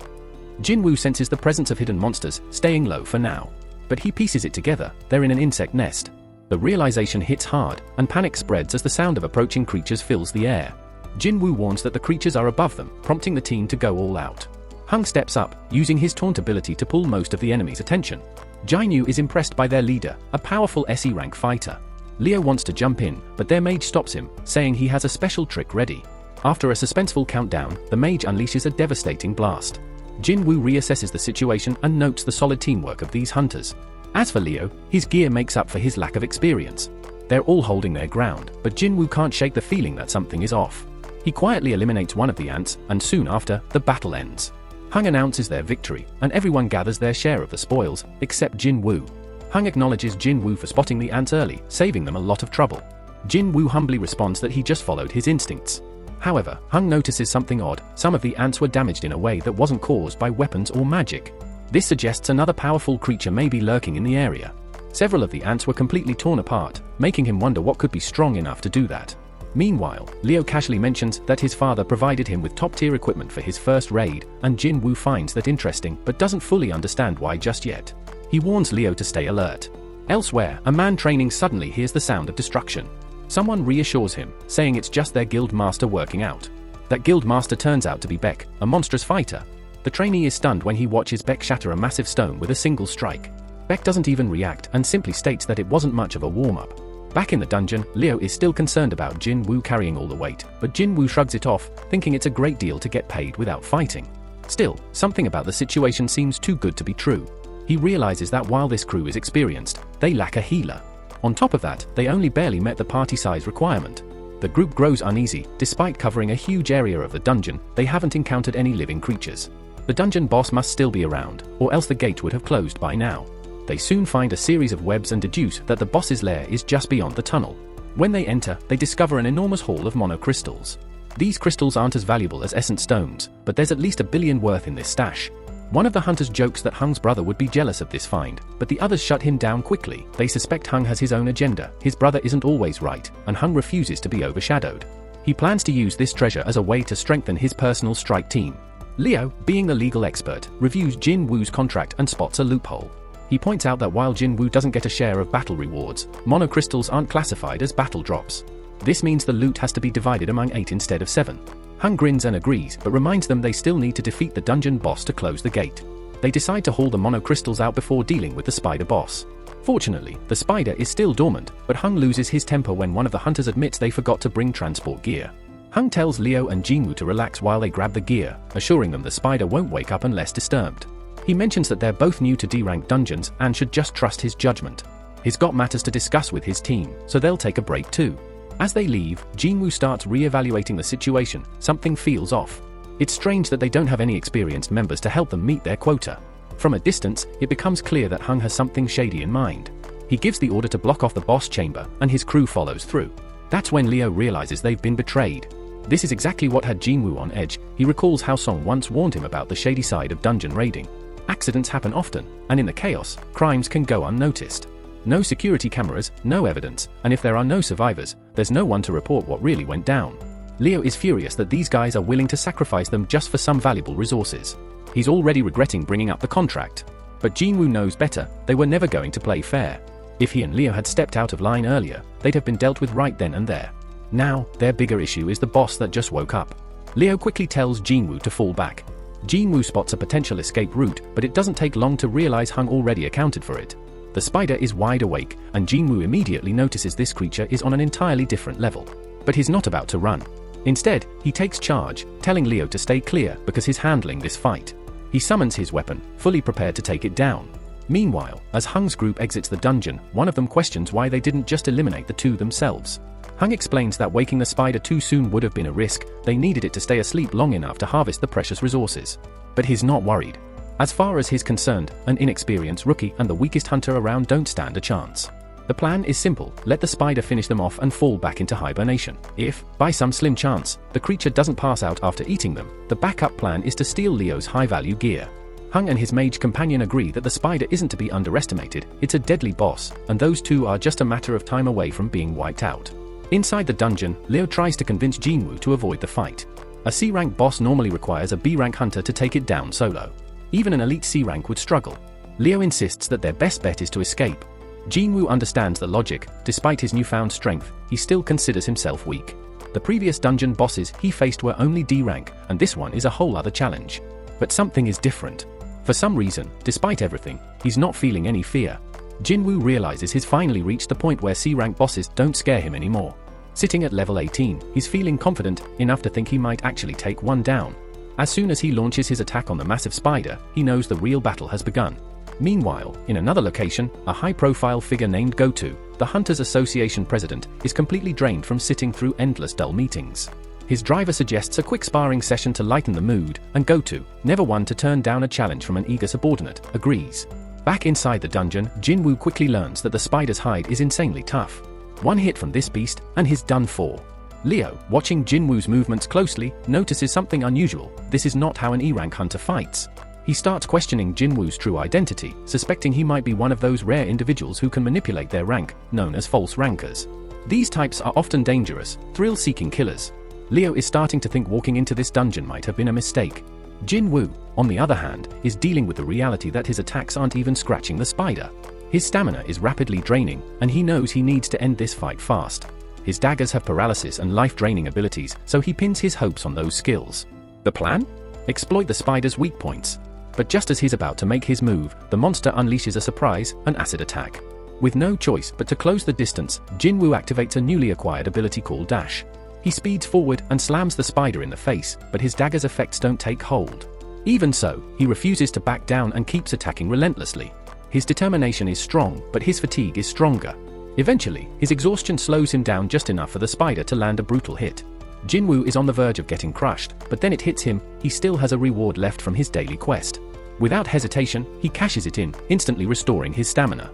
Jinwoo senses the presence of hidden monsters, staying low for now. But he pieces it together: they're in an insect nest. The realization hits hard, and panic spreads as the sound of approaching creatures fills the air. Jinwoo warns that the creatures are above them, prompting the team to go all out. Hung steps up, using his taunt ability to pull most of the enemy's attention. Jainyu is impressed by their leader, a powerful SE rank fighter. Leo wants to jump in, but their mage stops him, saying he has a special trick ready. After a suspenseful countdown, the mage unleashes a devastating blast. Jinwoo reassesses the situation and notes the solid teamwork of these hunters. As for Leo, his gear makes up for his lack of experience. They're all holding their ground, but Jinwoo can't shake the feeling that something is off. He quietly eliminates one of the ants, and soon after, the battle ends. Hung announces their victory, and everyone gathers their share of the spoils, except Jinwoo. Hung acknowledges Jinwoo for spotting the ants early, saving them a lot of trouble. Jinwoo humbly responds that he just followed his instincts. However, Hung notices something odd: some of the ants were damaged in a way that wasn't caused by weapons or magic. This suggests another powerful creature may be lurking in the area. Several of the ants were completely torn apart, making him wonder what could be strong enough to do that. Meanwhile, Leo casually mentions that his father provided him with top-tier equipment for his first raid, and Jinwoo finds that interesting but doesn't fully understand why just yet. He warns Leo to stay alert. Elsewhere, a man training suddenly hears the sound of destruction. Someone reassures him, saying it's just their guild master working out. That guild master turns out to be Beck, a monstrous fighter. The trainee is stunned when he watches Beck shatter a massive stone with a single strike. Beck doesn't even react and simply states that it wasn't much of a warm-up. Back in the dungeon, Leo is still concerned about Jin Woo carrying all the weight, but Jin Woo shrugs it off, thinking it's a great deal to get paid without fighting. Still, something about the situation seems too good to be true. He realizes that while this crew is experienced, they lack a healer. On top of that, they only barely met the party size requirement. The group grows uneasy. Despite covering a huge area of the dungeon, they haven't encountered any living creatures. The dungeon boss must still be around, or else the gate would have closed by now. They soon find a series of webs and deduce that the boss's lair is just beyond the tunnel. When they enter, they discover an enormous haul of monocrystals. These crystals aren't as valuable as essence stones, but there's at least 1 billion worth in this stash. One of the hunters jokes that Hung's brother would be jealous of this find, but the others shut him down quickly. They suspect Hung has his own agenda. His brother isn't always right, and Hung refuses to be overshadowed. He plans to use this treasure as a way to strengthen his personal strike team. Leo, being the legal expert, reviews Jin Woo's contract and spots a loophole. He points out that while Jin Woo doesn't get a share of battle rewards, monocrystals aren't classified as battle drops. This means the loot has to be divided among 8 instead of 7. Hung grins and agrees, but reminds them they still need to defeat the dungeon boss to close the gate. They decide to haul the monocrystals out before dealing with the spider boss. Fortunately, the spider is still dormant, but Hung loses his temper when one of the hunters admits they forgot to bring transport gear. Hung tells Leo and Jinwoo to relax while they grab the gear, assuring them the spider won't wake up unless disturbed. He mentions that they're both new to D-rank dungeons and should just trust his judgment. He's got matters to discuss with his team, so they'll take a break too. As they leave, Jinwoo starts re-evaluating the situation. Something feels off. It's strange that they don't have any experienced members to help them meet their quota. From a distance, it becomes clear that Hung has something shady in mind. He gives the order to block off the boss chamber, and his crew follows through. That's when Leo realizes they've been betrayed. This is exactly what had Jinwoo on edge. He recalls how Song once warned him about the shady side of dungeon raiding. Accidents happen often, and in the chaos, crimes can go unnoticed. No security cameras, no evidence, and if there are no survivors, there's no one to report what really went down. Leo is furious that these guys are willing to sacrifice them just for some valuable resources. He's already regretting bringing up the contract. But Jinwoo knows better. They were never going to play fair. If he and Leo had stepped out of line earlier, they'd have been dealt with right then and there. Now, their bigger issue is the boss that just woke up. Leo quickly tells Jinwoo to fall back. Jinwoo spots a potential escape route, but it doesn't take long to realize Hung already accounted for it. The spider is wide awake, and Jinwoo immediately notices this creature is on an entirely different level. But he's not about to run. Instead, he takes charge, telling Leo to stay clear because he's handling this fight. He summons his weapon, fully prepared to take it down. Meanwhile, as Hung's group exits the dungeon, one of them questions why they didn't just eliminate the two themselves. Hung explains that waking the spider too soon would have been a risk. They needed it to stay asleep long enough to harvest the precious resources. But he's not worried. As far as he's concerned, an inexperienced rookie and the weakest hunter around don't stand a chance. The plan is simple: let the spider finish them off and fall back into hibernation. If, by some slim chance, the creature doesn't pass out after eating them, the backup plan is to steal Leo's high-value gear. Hung and his mage companion agree that the spider isn't to be underestimated. It's a deadly boss, and those two are just a matter of time away from being wiped out. Inside the dungeon, Leo tries to convince Jinwoo to avoid the fight. A C-rank boss normally requires a B-rank hunter to take it down solo. Even an elite C-rank would struggle. Leo insists that their best bet is to escape. Jinwoo understands the logic. Despite his newfound strength, he still considers himself weak. The previous dungeon bosses he faced were only D-rank, and this one is a whole other challenge. But something is different. For some reason, despite everything, he's not feeling any fear. Jinwoo realizes he's finally reached the point where C-rank bosses don't scare him anymore. Sitting at level 18, he's feeling confident enough to think he might actually take one down. As soon as he launches his attack on the massive spider, he knows the real battle has begun. Meanwhile, in another location, a high-profile figure named Goto, the Hunters Association president, is completely drained from sitting through endless dull meetings. His driver suggests a quick sparring session to lighten the mood, and Goto, never one to turn down a challenge from an eager subordinate, agrees. Back inside the dungeon, Jinwoo quickly learns that the spider's hide is insanely tough. One hit from this beast, and he's done for. Leo, watching Jinwoo's movements closely, notices something unusual. This is not how an E-rank hunter fights. He starts questioning Jinwoo's true identity, suspecting he might be one of those rare individuals who can manipulate their rank, known as false rankers. These types are often dangerous, thrill-seeking killers. Leo is starting to think walking into this dungeon might have been a mistake. Jinwoo, on the other hand, is dealing with the reality that his attacks aren't even scratching the spider. His stamina is rapidly draining, and he knows he needs to end this fight fast. His daggers have paralysis and life-draining abilities, so he pins his hopes on those skills. The plan? Exploit the spider's weak points. But just as he's about to make his move, the monster unleashes a surprise, an acid attack. With no choice but to close the distance, Jinwoo activates a newly acquired ability called Dash. He speeds forward and slams the spider in the face, but his dagger's effects don't take hold. Even so, he refuses to back down and keeps attacking relentlessly. His determination is strong, but his fatigue is stronger. Eventually, his exhaustion slows him down just enough for the spider to land a brutal hit. Jinwoo is on the verge of getting crushed, but then it hits him. He still has a reward left from his daily quest. Without hesitation, he cashes it in, instantly restoring his stamina.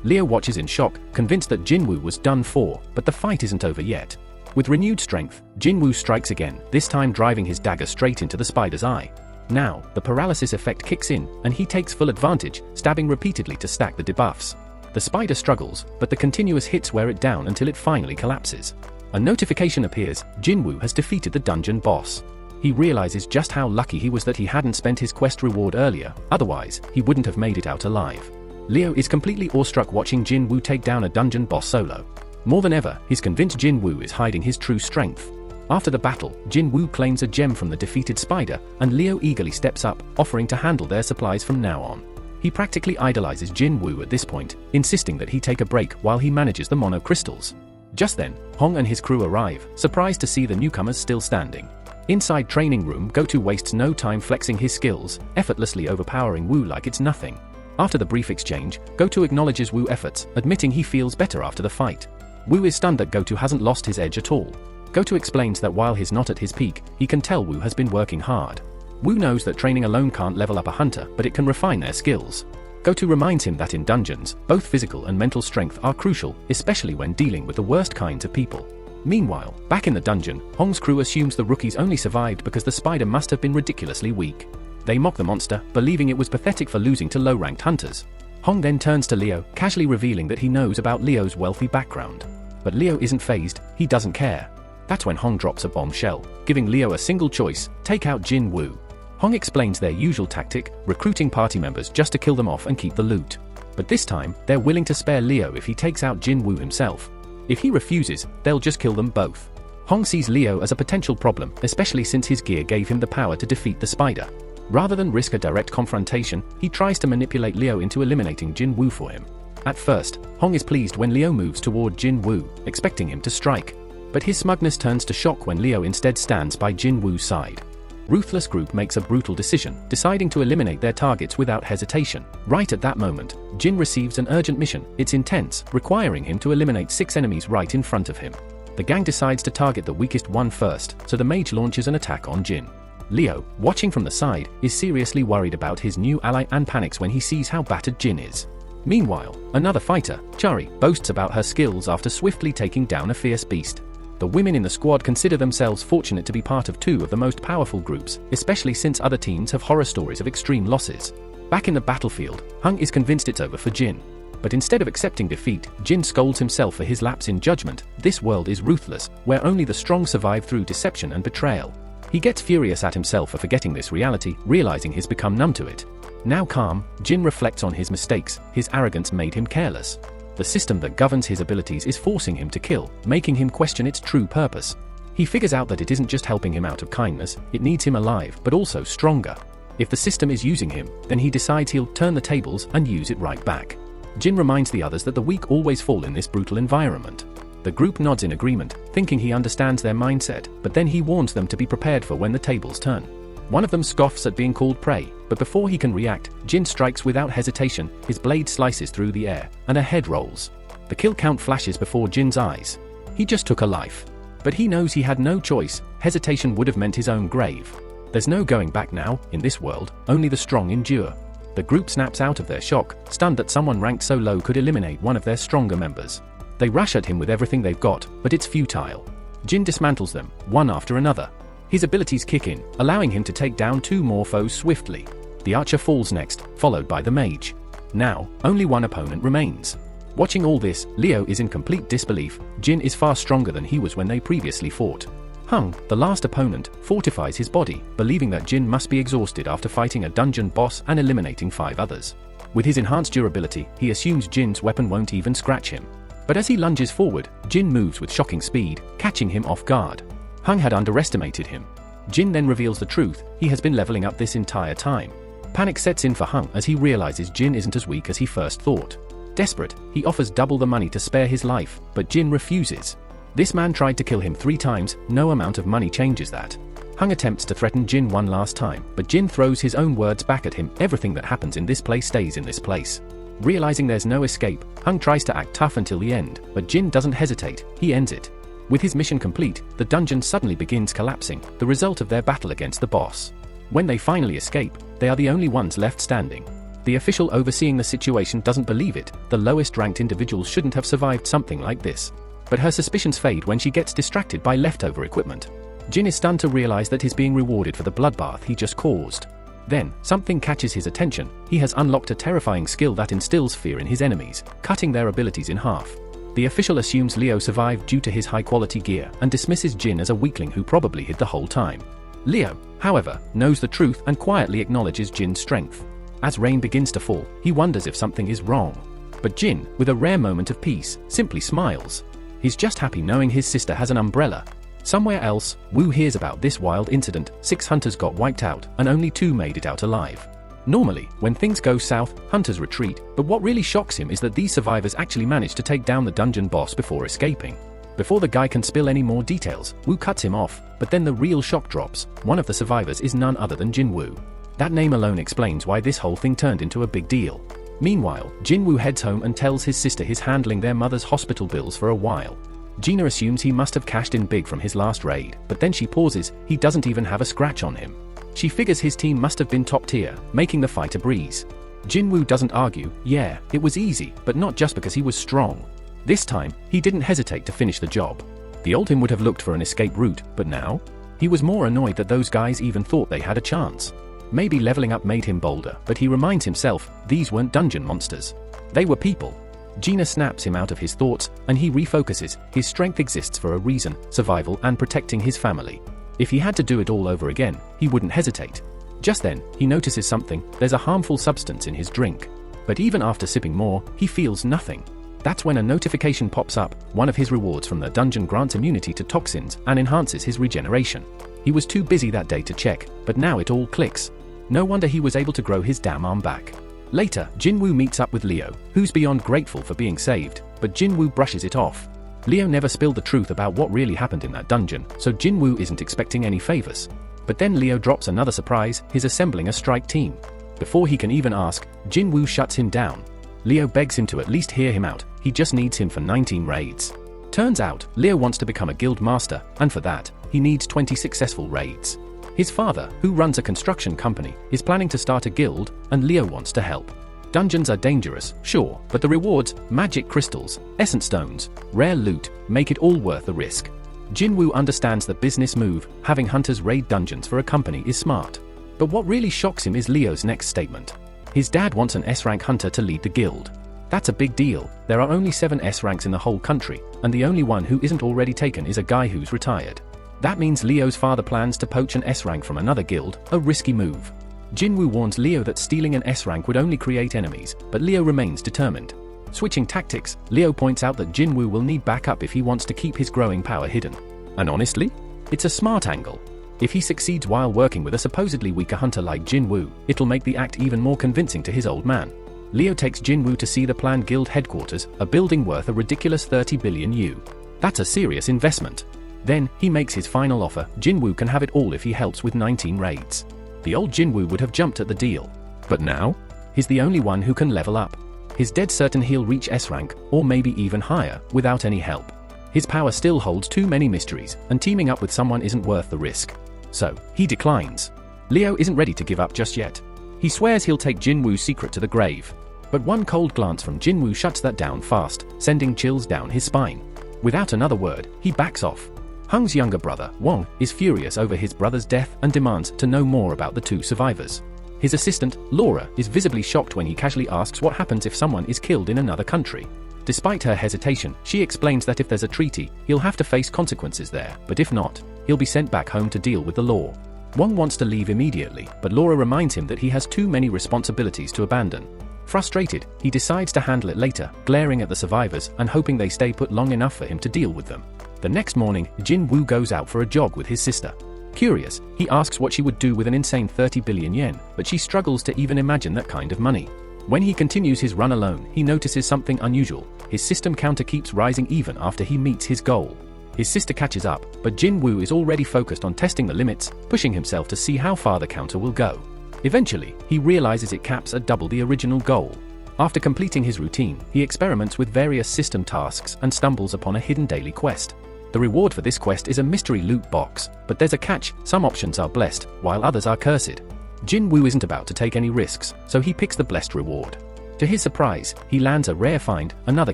Leo watches in shock, convinced that Jinwoo was done for, but the fight isn't over yet. With renewed strength, Jinwoo strikes again, this time driving his dagger straight into the spider's eye. Now, the paralysis effect kicks in, and he takes full advantage, stabbing repeatedly to stack the debuffs. The spider struggles, but the continuous hits wear it down until it finally collapses. A notification appears. Jinwoo has defeated the dungeon boss. He realizes just how lucky he was that he hadn't spent his quest reward earlier, otherwise, he wouldn't have made it out alive. Leo is completely awestruck watching Jinwoo take down a dungeon boss solo. More than ever, he's convinced Jinwoo is hiding his true strength. After the battle, Jinwoo claims a gem from the defeated spider, and Leo eagerly steps up, offering to handle their supplies from now on. He practically idolizes Jinwoo at this point, insisting that he take a break while he manages the mono crystals. Just then, Hong and his crew arrive, surprised to see the newcomers still standing. Inside training room, Goto wastes no time flexing his skills, effortlessly overpowering Wu like it's nothing. After the brief exchange, Goto acknowledges Wu's efforts, admitting he feels better after the fight. Wu is stunned that Goto hasn't lost his edge at all. Goto explains that while he's not at his peak, he can tell Wu has been working hard. Wu knows that training alone can't level up a hunter, but it can refine their skills. Goto reminds him that in dungeons, both physical and mental strength are crucial, especially when dealing with the worst kinds of people. Meanwhile, back in the dungeon, Hong's crew assumes the rookies only survived because the spider must have been ridiculously weak. They mock the monster, believing it was pathetic for losing to low-ranked hunters. Hong then turns to Leo, casually revealing that he knows about Leo's wealthy background. But Leo isn't fazed, he doesn't care. That's when Hong drops a bombshell, giving Leo a single choice: take out Jinwoo. Hong explains their usual tactic, recruiting party members just to kill them off and keep the loot. But this time, they're willing to spare Leo if he takes out Jinwoo himself. If he refuses, they'll just kill them both. Hong sees Leo as a potential problem, especially since his gear gave him the power to defeat the spider. Rather than risk a direct confrontation, he tries to manipulate Leo into eliminating Jinwoo for him. At first, Hong is pleased when Leo moves toward Jinwoo, expecting him to strike. But his smugness turns to shock when Leo instead stands by Jinwoo's side. Ruthless Group makes a brutal decision, deciding to eliminate their targets without hesitation. Right at that moment, Jin receives an urgent mission. It's intense, requiring him to eliminate 6 enemies right in front of him. The gang decides to target the weakest one first, so the mage launches an attack on Jin. Leo, watching from the side, is seriously worried about his new ally and panics when he sees how battered Jin is. Meanwhile, another fighter, Chari, boasts about her skills after swiftly taking down a fierce beast. The women in the squad consider themselves fortunate to be part of 2 of the most powerful groups, especially since other teams have horror stories of extreme losses. Back in the battlefield, Hung is convinced it's over for Jin. But instead of accepting defeat, Jin scolds himself for his lapse in judgment. This world is ruthless, where only the strong survive through deception and betrayal. He gets furious at himself for forgetting this reality, realizing he's become numb to it. Now calm, Jin reflects on his mistakes. His arrogance made him careless. The system that governs his abilities is forcing him to kill, making him question its true purpose. He figures out that it isn't just helping him out of kindness, it needs him alive, but also stronger. If the system is using him, then he decides he'll turn the tables and use it right back. Jin reminds the others that the weak always fall in this brutal environment. The group nods in agreement, thinking he understands their mindset, but then he warns them to be prepared for when the tables turn. One of them scoffs at being called prey, but before he can react, Jin strikes without hesitation. His blade slices through the air, and a head rolls. The kill count flashes before Jin's eyes. He just took a life. But he knows he had no choice. Hesitation would have meant his own grave. There's no going back now. In this world, only the strong endure. The group snaps out of their shock, stunned that someone ranked so low could eliminate one of their stronger members. They rush at him with everything they've got, but it's futile. Jin dismantles them, one after another. His abilities kick in, allowing him to take down 2 more foes swiftly. The archer falls next, followed by the mage. Now, only one opponent remains. Watching all this, Leo is in complete disbelief. Jin is far stronger than he was when they previously fought. Hung, the last opponent, fortifies his body, believing that Jin must be exhausted after fighting a dungeon boss and eliminating 5 others. With his enhanced durability, he assumes Jin's weapon won't even scratch him. But as he lunges forward, Jin moves with shocking speed, catching him off guard. Hung had underestimated him. Jin then reveals the truth: he has been leveling up this entire time. Panic sets in for Hung as he realizes Jin isn't as weak as he first thought. Desperate, he offers double the money to spare his life, but Jin refuses. This man tried to kill him 3 times, no amount of money changes that. Hung attempts to threaten Jin one last time, but Jin throws his own words back at him: everything that happens in this place stays in this place. Realizing there's no escape, Hung tries to act tough until the end, but Jin doesn't hesitate, he ends it. With his mission complete, the dungeon suddenly begins collapsing, the result of their battle against the boss. When they finally escape, they are the only ones left standing. The official overseeing the situation doesn't believe it, the lowest ranked individuals shouldn't have survived something like this. But her suspicions fade when she gets distracted by leftover equipment. Jin is stunned to realize that he's being rewarded for the bloodbath he just caused. Then, something catches his attention: he has unlocked a terrifying skill that instills fear in his enemies, cutting their abilities in half. The official assumes Leo survived due to his high-quality gear and dismisses Jin as a weakling who probably hid the whole time. Leo, however, knows the truth and quietly acknowledges Jin's strength. As rain begins to fall, he wonders if something is wrong. But Jin, with a rare moment of peace, simply smiles. He's just happy knowing his sister has an umbrella. Somewhere else, Wu hears about this wild incident: 6 hunters got wiped out, and only 2 made it out alive. Normally, when things go south, hunters retreat, but what really shocks him is that these survivors actually managed to take down the dungeon boss before escaping. Before the guy can spill any more details, Wu cuts him off, but then the real shock drops: one of the survivors is none other than Jin Wu. That name alone explains why this whole thing turned into a big deal. Meanwhile, Jin Wu heads home and tells his sister he's handling their mother's hospital bills for a while. Gina assumes he must have cashed in big from his last raid, but then she pauses: he doesn't even have a scratch on him. She figures his team must have been top tier, making the fight a breeze. Jin Wu doesn't argue: yeah, it was easy, but not just because he was strong. This time, he didn't hesitate to finish the job. The old him would have looked for an escape route, but now? He was more annoyed that those guys even thought they had a chance. Maybe leveling up made him bolder, but he reminds himself, these weren't dungeon monsters. They were people. Gina snaps him out of his thoughts, and he refocuses: his strength exists for a reason: survival and protecting his family. If he had to do it all over again, he wouldn't hesitate. Just then, he notices something: there's a harmful substance in his drink. But even after sipping more, he feels nothing. That's when a notification pops up: one of his rewards from the dungeon grants immunity to toxins and enhances his regeneration. He was too busy that day to check, but now it all clicks. No wonder he was able to grow his damn arm back. Later, Jin Wu meets up with Leo, who's beyond grateful for being saved, but Jin Wu brushes it off. Leo never spilled the truth about what really happened in that dungeon, so Jin Wu isn't expecting any favors. But then Leo drops another surprise: he's assembling a strike team. Before he can even ask, Jin Wu shuts him down. Leo begs him to at least hear him out: he just needs him for 19 raids. Turns out, Leo wants to become a guild master, and for that, he needs 20 successful raids. His father, who runs a construction company, is planning to start a guild, and Leo wants to help. Dungeons are dangerous, sure, but the rewards, magic crystals, essence stones, rare loot, make it all worth the risk. Jin Wu understands the business move: having hunters raid dungeons for a company is smart. But what really shocks him is Leo's next statement. His dad wants an S-rank hunter to lead the guild. That's a big deal. There are only 7 S-ranks in the whole country, and the only one who isn't already taken is a guy who's retired. That means Leo's father plans to poach an S-rank from another guild, a risky move. Jin Wu warns Leo that stealing an S-rank would only create enemies, but Leo remains determined. Switching tactics, Leo points out that Jin Wu will need backup if he wants to keep his growing power hidden. And honestly, it's a smart angle. If he succeeds while working with a supposedly weaker hunter like Jin Wu, it'll make the act even more convincing to his old man. Leo takes Jin Wu to see the planned guild headquarters, a building worth a ridiculous 30 billion U. That's a serious investment. Then, he makes his final offer: Jin Wu can have it all if he helps with 19 raids. The old Jin Wu would have jumped at the deal. But now? He's the only one who can level up. He's dead certain he'll reach S-rank, or maybe even higher, without any help. His power still holds too many mysteries, and teaming up with someone isn't worth the risk. So, he declines. Leo isn't ready to give up just yet. He swears he'll take Jin Wu's secret to the grave. But one cold glance from Jin Wu shuts that down fast, sending chills down his spine. Without another word, he backs off. Hung's younger brother, Wang, is furious over his brother's death and demands to know more about the 2 survivors. His assistant, Laura, is visibly shocked when he casually asks what happens if someone is killed in another country. Despite her hesitation, she explains that if there's a treaty, he'll have to face consequences there, but if not, he'll be sent back home to deal with the law. Wang wants to leave immediately, but Laura reminds him that he has too many responsibilities to abandon. Frustrated, he decides to handle it later, glaring at the survivors and hoping they stay put long enough for him to deal with them. The next morning, Jin Wu goes out for a jog with his sister. Curious, he asks what she would do with an insane 30 billion yen, but she struggles to even imagine that kind of money. When he continues his run alone, he notices something unusual. His system counter keeps rising even after he meets his goal. His sister catches up, but Jin Woo is already focused on testing the limits, pushing himself to see how far the counter will go. Eventually, he realizes it caps at double the original goal. After completing his routine, he experiments with various system tasks and stumbles upon a hidden daily quest. The reward for this quest is a mystery loot box, but there's a catch: some options are blessed, while others are cursed. Jin Woo isn't about to take any risks, so he picks the blessed reward. To his surprise, he lands a rare find, another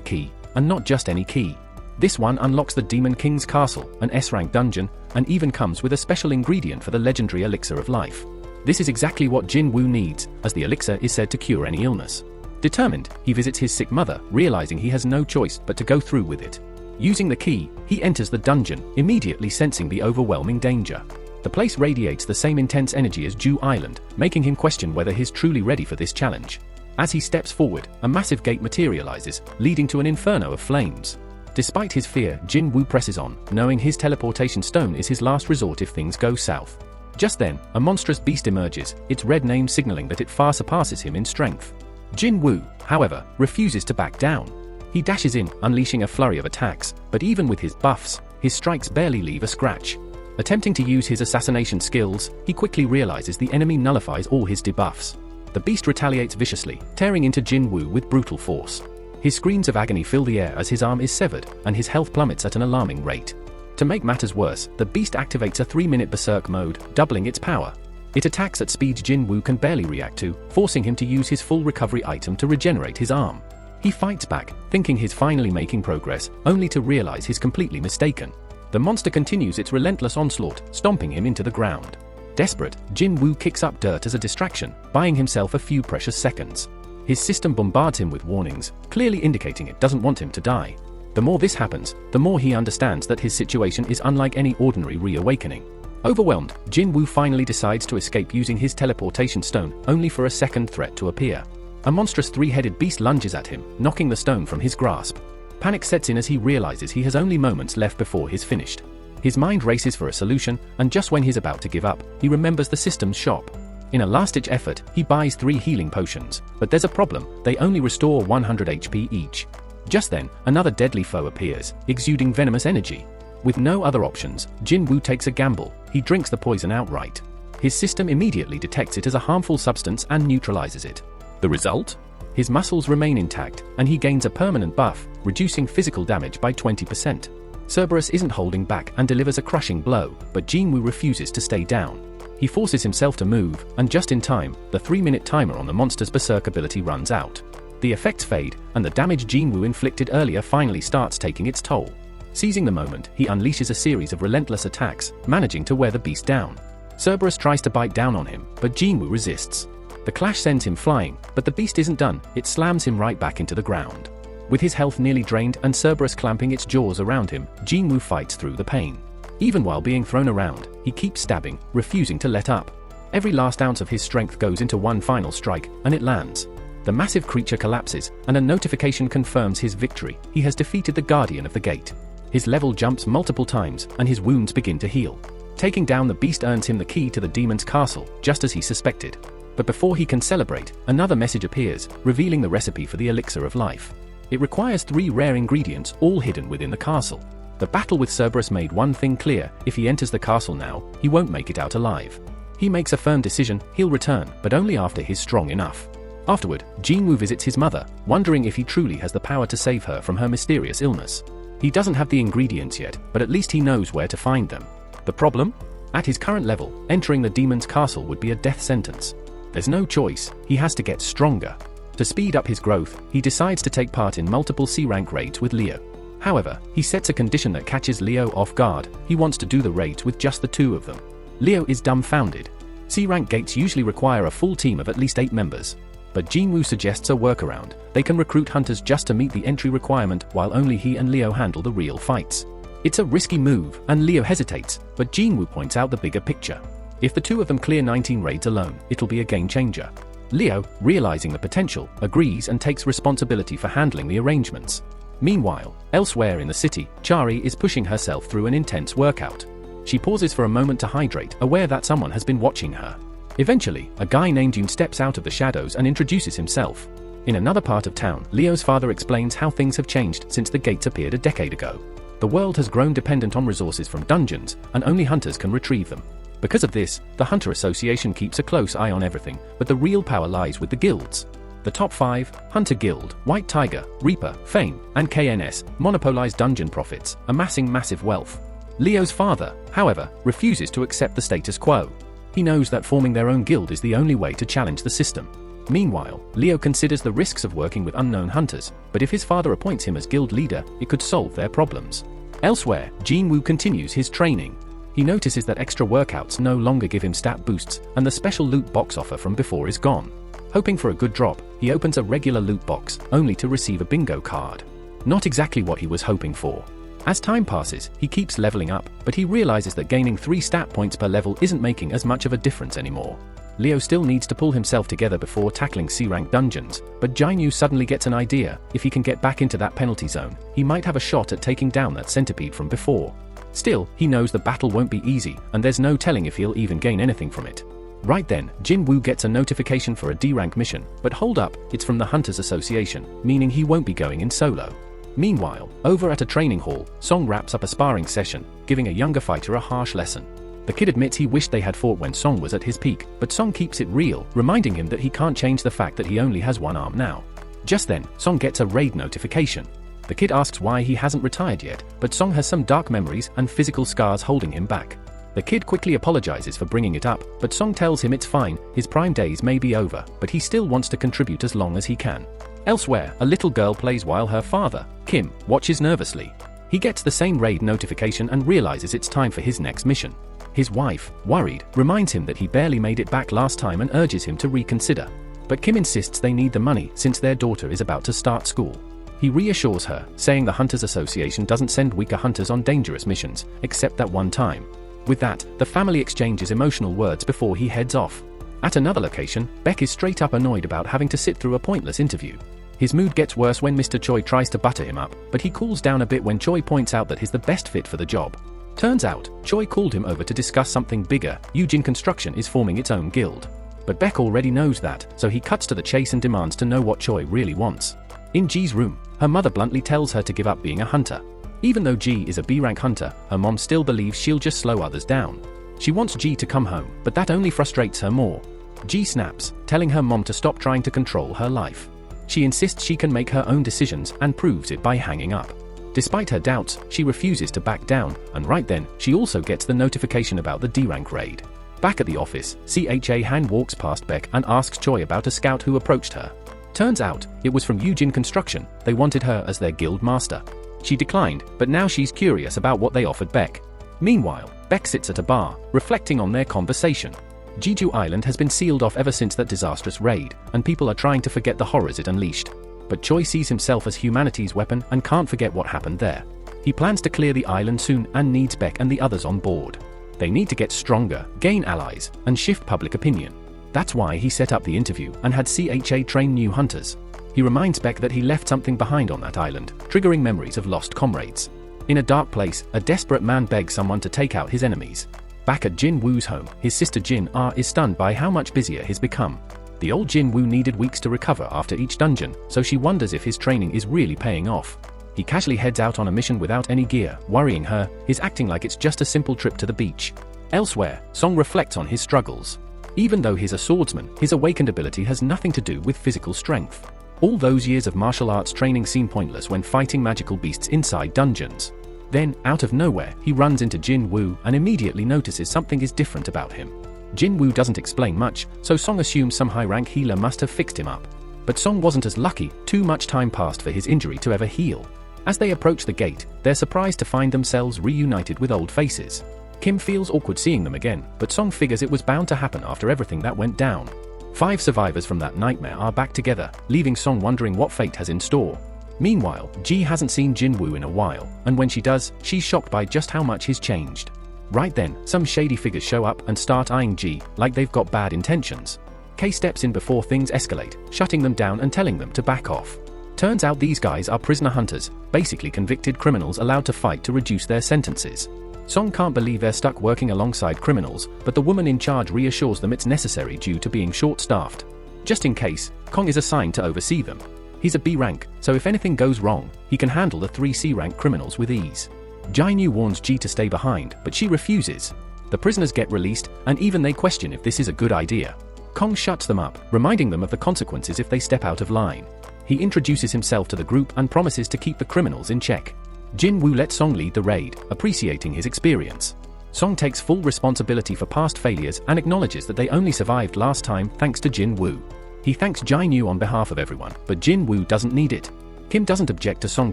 key, and not just any key. This one unlocks the Demon King's castle, an S-rank dungeon, and even comes with a special ingredient for the legendary elixir of life. This is exactly what Jin Woo needs, as the elixir is said to cure any illness. Determined, he visits his sick mother, realizing he has no choice but to go through with it. Using the key, he enters the dungeon, immediately sensing the overwhelming danger. The place radiates the same intense energy as Jew Island, making him question whether he's truly ready for this challenge. As he steps forward, a massive gate materializes, leading to an inferno of flames. Despite his fear, Jin Woo presses on, knowing his teleportation stone is his last resort if things go south. Just then, a monstrous beast emerges, its red name signaling that it far surpasses him in strength. Jin Woo, however, refuses to back down. He dashes in, unleashing a flurry of attacks, but even with his buffs, his strikes barely leave a scratch. Attempting to use his assassination skills, he quickly realizes the enemy nullifies all his debuffs. The beast retaliates viciously, tearing into Jin Woo with brutal force. His screams of agony fill the air as his arm is severed, and his health plummets at an alarming rate. To make matters worse, the beast activates a 3-minute berserk mode, doubling its power. It attacks at speeds Jin Woo can barely react to, forcing him to use his full recovery item to regenerate his arm. He fights back, thinking he's finally making progress, only to realize he's completely mistaken. The monster continues its relentless onslaught, stomping him into the ground. Desperate, Jin Woo kicks up dirt as a distraction, buying himself a few precious seconds. His system bombards him with warnings, clearly indicating it doesn't want him to die. The more this happens, the more he understands that his situation is unlike any ordinary reawakening. Overwhelmed, Jin Woo finally decides to escape using his teleportation stone, only for a second threat to appear. A monstrous 3-headed beast lunges at him, knocking the stone from his grasp. Panic sets in as he realizes he has only moments left before he's finished. His mind races for a solution, and just when he's about to give up, he remembers the system's shop. In a last-ditch effort, he buys 3 healing potions, but there's a problem: they only restore 100 HP each. Just then, another deadly foe appears, exuding venomous energy. With no other options, Jin Woo takes a gamble. He drinks the poison outright. His system immediately detects it as a harmful substance and neutralizes it. The result? His muscles remain intact, and he gains a permanent buff, reducing physical damage by 20%. Cerberus isn't holding back and delivers a crushing blow, but Jin Woo refuses to stay down. He forces himself to move, and just in time, the 3-minute timer on the monster's berserk ability runs out. The effects fade, and the damage Jin Woo inflicted earlier finally starts taking its toll. Seizing the moment, he unleashes a series of relentless attacks, managing to wear the beast down. Cerberus tries to bite down on him, but Jin Woo resists. The clash sends him flying, but the beast isn't done. It slams him right back into the ground. With his health nearly drained and Cerberus clamping its jaws around him, Jin Woo fights through the pain. Even while being thrown around, he keeps stabbing, refusing to let up. Every last ounce of his strength goes into one final strike, and it lands. The massive creature collapses, and a notification confirms his victory. He has defeated the Guardian of the Gate. His level jumps multiple times, and his wounds begin to heal. Taking down the beast earns him the key to the demon's castle, just as he suspected. But before he can celebrate, another message appears, revealing the recipe for the elixir of life. It requires 3 rare ingredients, all hidden within the castle. The battle with Cerberus made one thing clear: if he enters the castle now, he won't make it out alive. He makes a firm decision: he'll return, but only after he's strong enough. Afterward, Jin Woo visits his mother, wondering if he truly has the power to save her from her mysterious illness. He doesn't have the ingredients yet, but at least he knows where to find them. The problem? At his current level, entering the demon's castle would be a death sentence. There's no choice, he has to get stronger. To speed up his growth, he decides to take part in multiple C-rank raids with Leo. However, he sets a condition that catches Leo off guard: he wants to do the raids with just the 2 of them. Leo is dumbfounded. C-rank gates usually require a full team of at least 8 members. But Jin Woo suggests a workaround: they can recruit hunters just to meet the entry requirement, while only he and Leo handle the real fights. It's a risky move, and Leo hesitates, but Jin Woo points out the bigger picture. If the 2 of them clear 19 raids alone, it'll be a game changer. Leo, realizing the potential, agrees and takes responsibility for handling the arrangements. Meanwhile, elsewhere in the city, Chari is pushing herself through an intense workout. She pauses for a moment to hydrate, aware that someone has been watching her. Eventually, a guy named Yoon steps out of the shadows and introduces himself. In another part of town, Leo's father explains how things have changed since the gates appeared a decade ago. The world has grown dependent on resources from dungeons, and only hunters can retrieve them. Because of this, the Hunter Association keeps a close eye on everything, but the real power lies with the guilds. The top 5, Hunter Guild, White Tiger, Reaper, Fame, and KNS, monopolize dungeon profits, amassing massive wealth. Leo's father, however, refuses to accept the status quo. He knows that forming their own guild is the only way to challenge the system. Meanwhile, Leo considers the risks of working with unknown hunters, but if his father appoints him as guild leader, it could solve their problems. Elsewhere, Jinwoo continues his training. He notices that extra workouts no longer give him stat boosts, and the special loot box offer from before is gone. Hoping for a good drop, he opens a regular loot box, only to receive a bingo card. Not exactly what he was hoping for. As time passes, he keeps leveling up, but he realizes that gaining 3 stat points per level isn't making as much of a difference anymore. Leo still needs to pull himself together before tackling C-rank dungeons, but Jinwoo suddenly gets an idea. If he can get back into that penalty zone, he might have a shot at taking down that centipede from before. Still, he knows the battle won't be easy, and there's no telling if he'll even gain anything from it. Right then, Jinwoo gets a notification for a D-rank mission, but hold up, it's from the Hunters Association, meaning he won't be going in solo. Meanwhile, over at a training hall, Song wraps up a sparring session, giving a younger fighter a harsh lesson. The kid admits he wished they had fought when Song was at his peak, but Song keeps it real, reminding him that he can't change the fact that he only has one arm now. Just then, Song gets a raid notification. The kid asks why he hasn't retired yet, but Song has some dark memories and physical scars holding him back. The kid quickly apologizes for bringing it up, but Song tells him it's fine, his prime days may be over, but he still wants to contribute as long as he can. Elsewhere, a little girl plays while her father, Kim, watches nervously. He gets the same raid notification and realizes it's time for his next mission. His wife, worried, reminds him that he barely made it back last time and urges him to reconsider. But Kim insists they need the money since their daughter is about to start school. He reassures her, saying the Hunters Association doesn't send weaker hunters on dangerous missions, except that one time. With that, the family exchanges emotional words before he heads off. At another location, Beck is straight up annoyed about having to sit through a pointless interview. His mood gets worse when Mr. Choi tries to butter him up, but he cools down a bit when Choi points out that he's the best fit for the job. Turns out, Choi called him over to discuss something bigger. Eugene Construction is forming its own guild. But Beck already knows that, so he cuts to the chase and demands to know what Choi really wants. In Ji's room, her mother bluntly tells her to give up being a hunter. Even though Ji is a B-rank hunter, her mom still believes she'll just slow others down. She wants Ji to come home, but that only frustrates her more. Ji snaps, telling her mom to stop trying to control her life. She insists she can make her own decisions and proves it by hanging up. Despite her doubts, she refuses to back down, and right then, she also gets the notification about the D-rank raid. Back at the office, CHA Han walks past Beck and asks Choi about a scout who approached her. Turns out, it was from Eugene Construction. They wanted her as their guild master. She declined, but now she's curious about what they offered Beck. Meanwhile, Beck sits at a bar, reflecting on their conversation. Jeju Island has been sealed off ever since that disastrous raid, and people are trying to forget the horrors it unleashed. But Choi sees himself as humanity's weapon and can't forget what happened there. He plans to clear the island soon and needs Beck and the others on board. They need to get stronger, gain allies, and shift public opinion. That's why he set up the interview and had CHA train new hunters. He reminds Beck that he left something behind on that island, triggering memories of lost comrades. In a dark place, a desperate man begs someone to take out his enemies. Back at Jin Woo's home, his sister Jin Ah is stunned by how much busier he's become. The old Jin Woo needed weeks to recover after each dungeon, so she wonders if his training is really paying off. He casually heads out on a mission without any gear, worrying her. He's acting like it's just a simple trip to the beach. Elsewhere, Song reflects on his struggles. Even though he's a swordsman, his awakened ability has nothing to do with physical strength. All those years of martial arts training seem pointless when fighting magical beasts inside dungeons. Then, out of nowhere, he runs into Jin Woo and immediately notices something is different about him. Jin Woo doesn't explain much, so Song assumes some high-rank healer must have fixed him up. But Song wasn't as lucky. Too much time passed for his injury to ever heal. As they approach the gate, they're surprised to find themselves reunited with old faces. Kim feels awkward seeing them again, but Song figures it was bound to happen after everything that went down. 5 survivors from that nightmare are back together, leaving Song wondering what fate has in store. Meanwhile, Ji hasn't seen Jin Woo in a while, and when she does, she's shocked by just how much he's changed. Right then, some shady figures show up and start eyeing Ji like they've got bad intentions. Kay steps in before things escalate, shutting them down and telling them to back off. Turns out these guys are prisoner hunters, basically convicted criminals allowed to fight to reduce their sentences. Song can't believe they're stuck working alongside criminals, but the woman in charge reassures them it's necessary due to being short-staffed. Just in case, Kong is assigned to oversee them. He's a B rank, so if anything goes wrong, he can handle the 3 C rank criminals with ease. Jainu warns Ji to stay behind, but she refuses. The prisoners get released, and even they question if this is a good idea. Kong shuts them up, reminding them of the consequences if they step out of line. He introduces himself to the group and promises to keep the criminals in check. Jin Woo lets Song lead the raid, appreciating his experience. Song takes full responsibility for past failures and acknowledges that they only survived last time thanks to Jin Woo. He thanks Jainu on behalf of everyone, but Jin Woo doesn't need it. Kim doesn't object to Song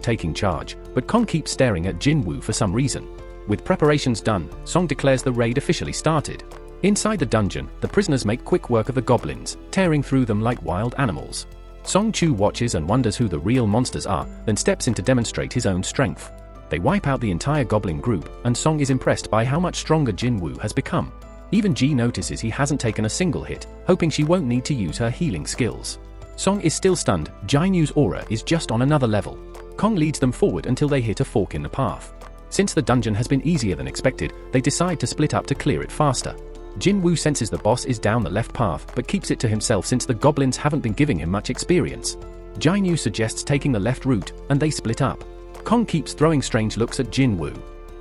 taking charge, but Kong keeps staring at Jin Woo for some reason. With preparations done, Song declares the raid officially started. Inside the dungeon, the prisoners make quick work of the goblins, tearing through them like wild animals. Song Chu watches and wonders who the real monsters are, then steps in to demonstrate his own strength. They wipe out the entire goblin group, and Song is impressed by how much stronger Jin Woo has become. Even Ji notices he hasn't taken a single hit, hoping she won't need to use her healing skills. Song is still stunned. Jainu's aura is just on another level. Kong leads them forward until they hit a fork in the path. Since the dungeon has been easier than expected, they decide to split up to clear it faster. Jin Woo senses the boss is down the left path but keeps it to himself since the goblins haven't been giving him much experience. Jainu suggests taking the left route, and they split up. Kong keeps throwing strange looks at Jin Woo.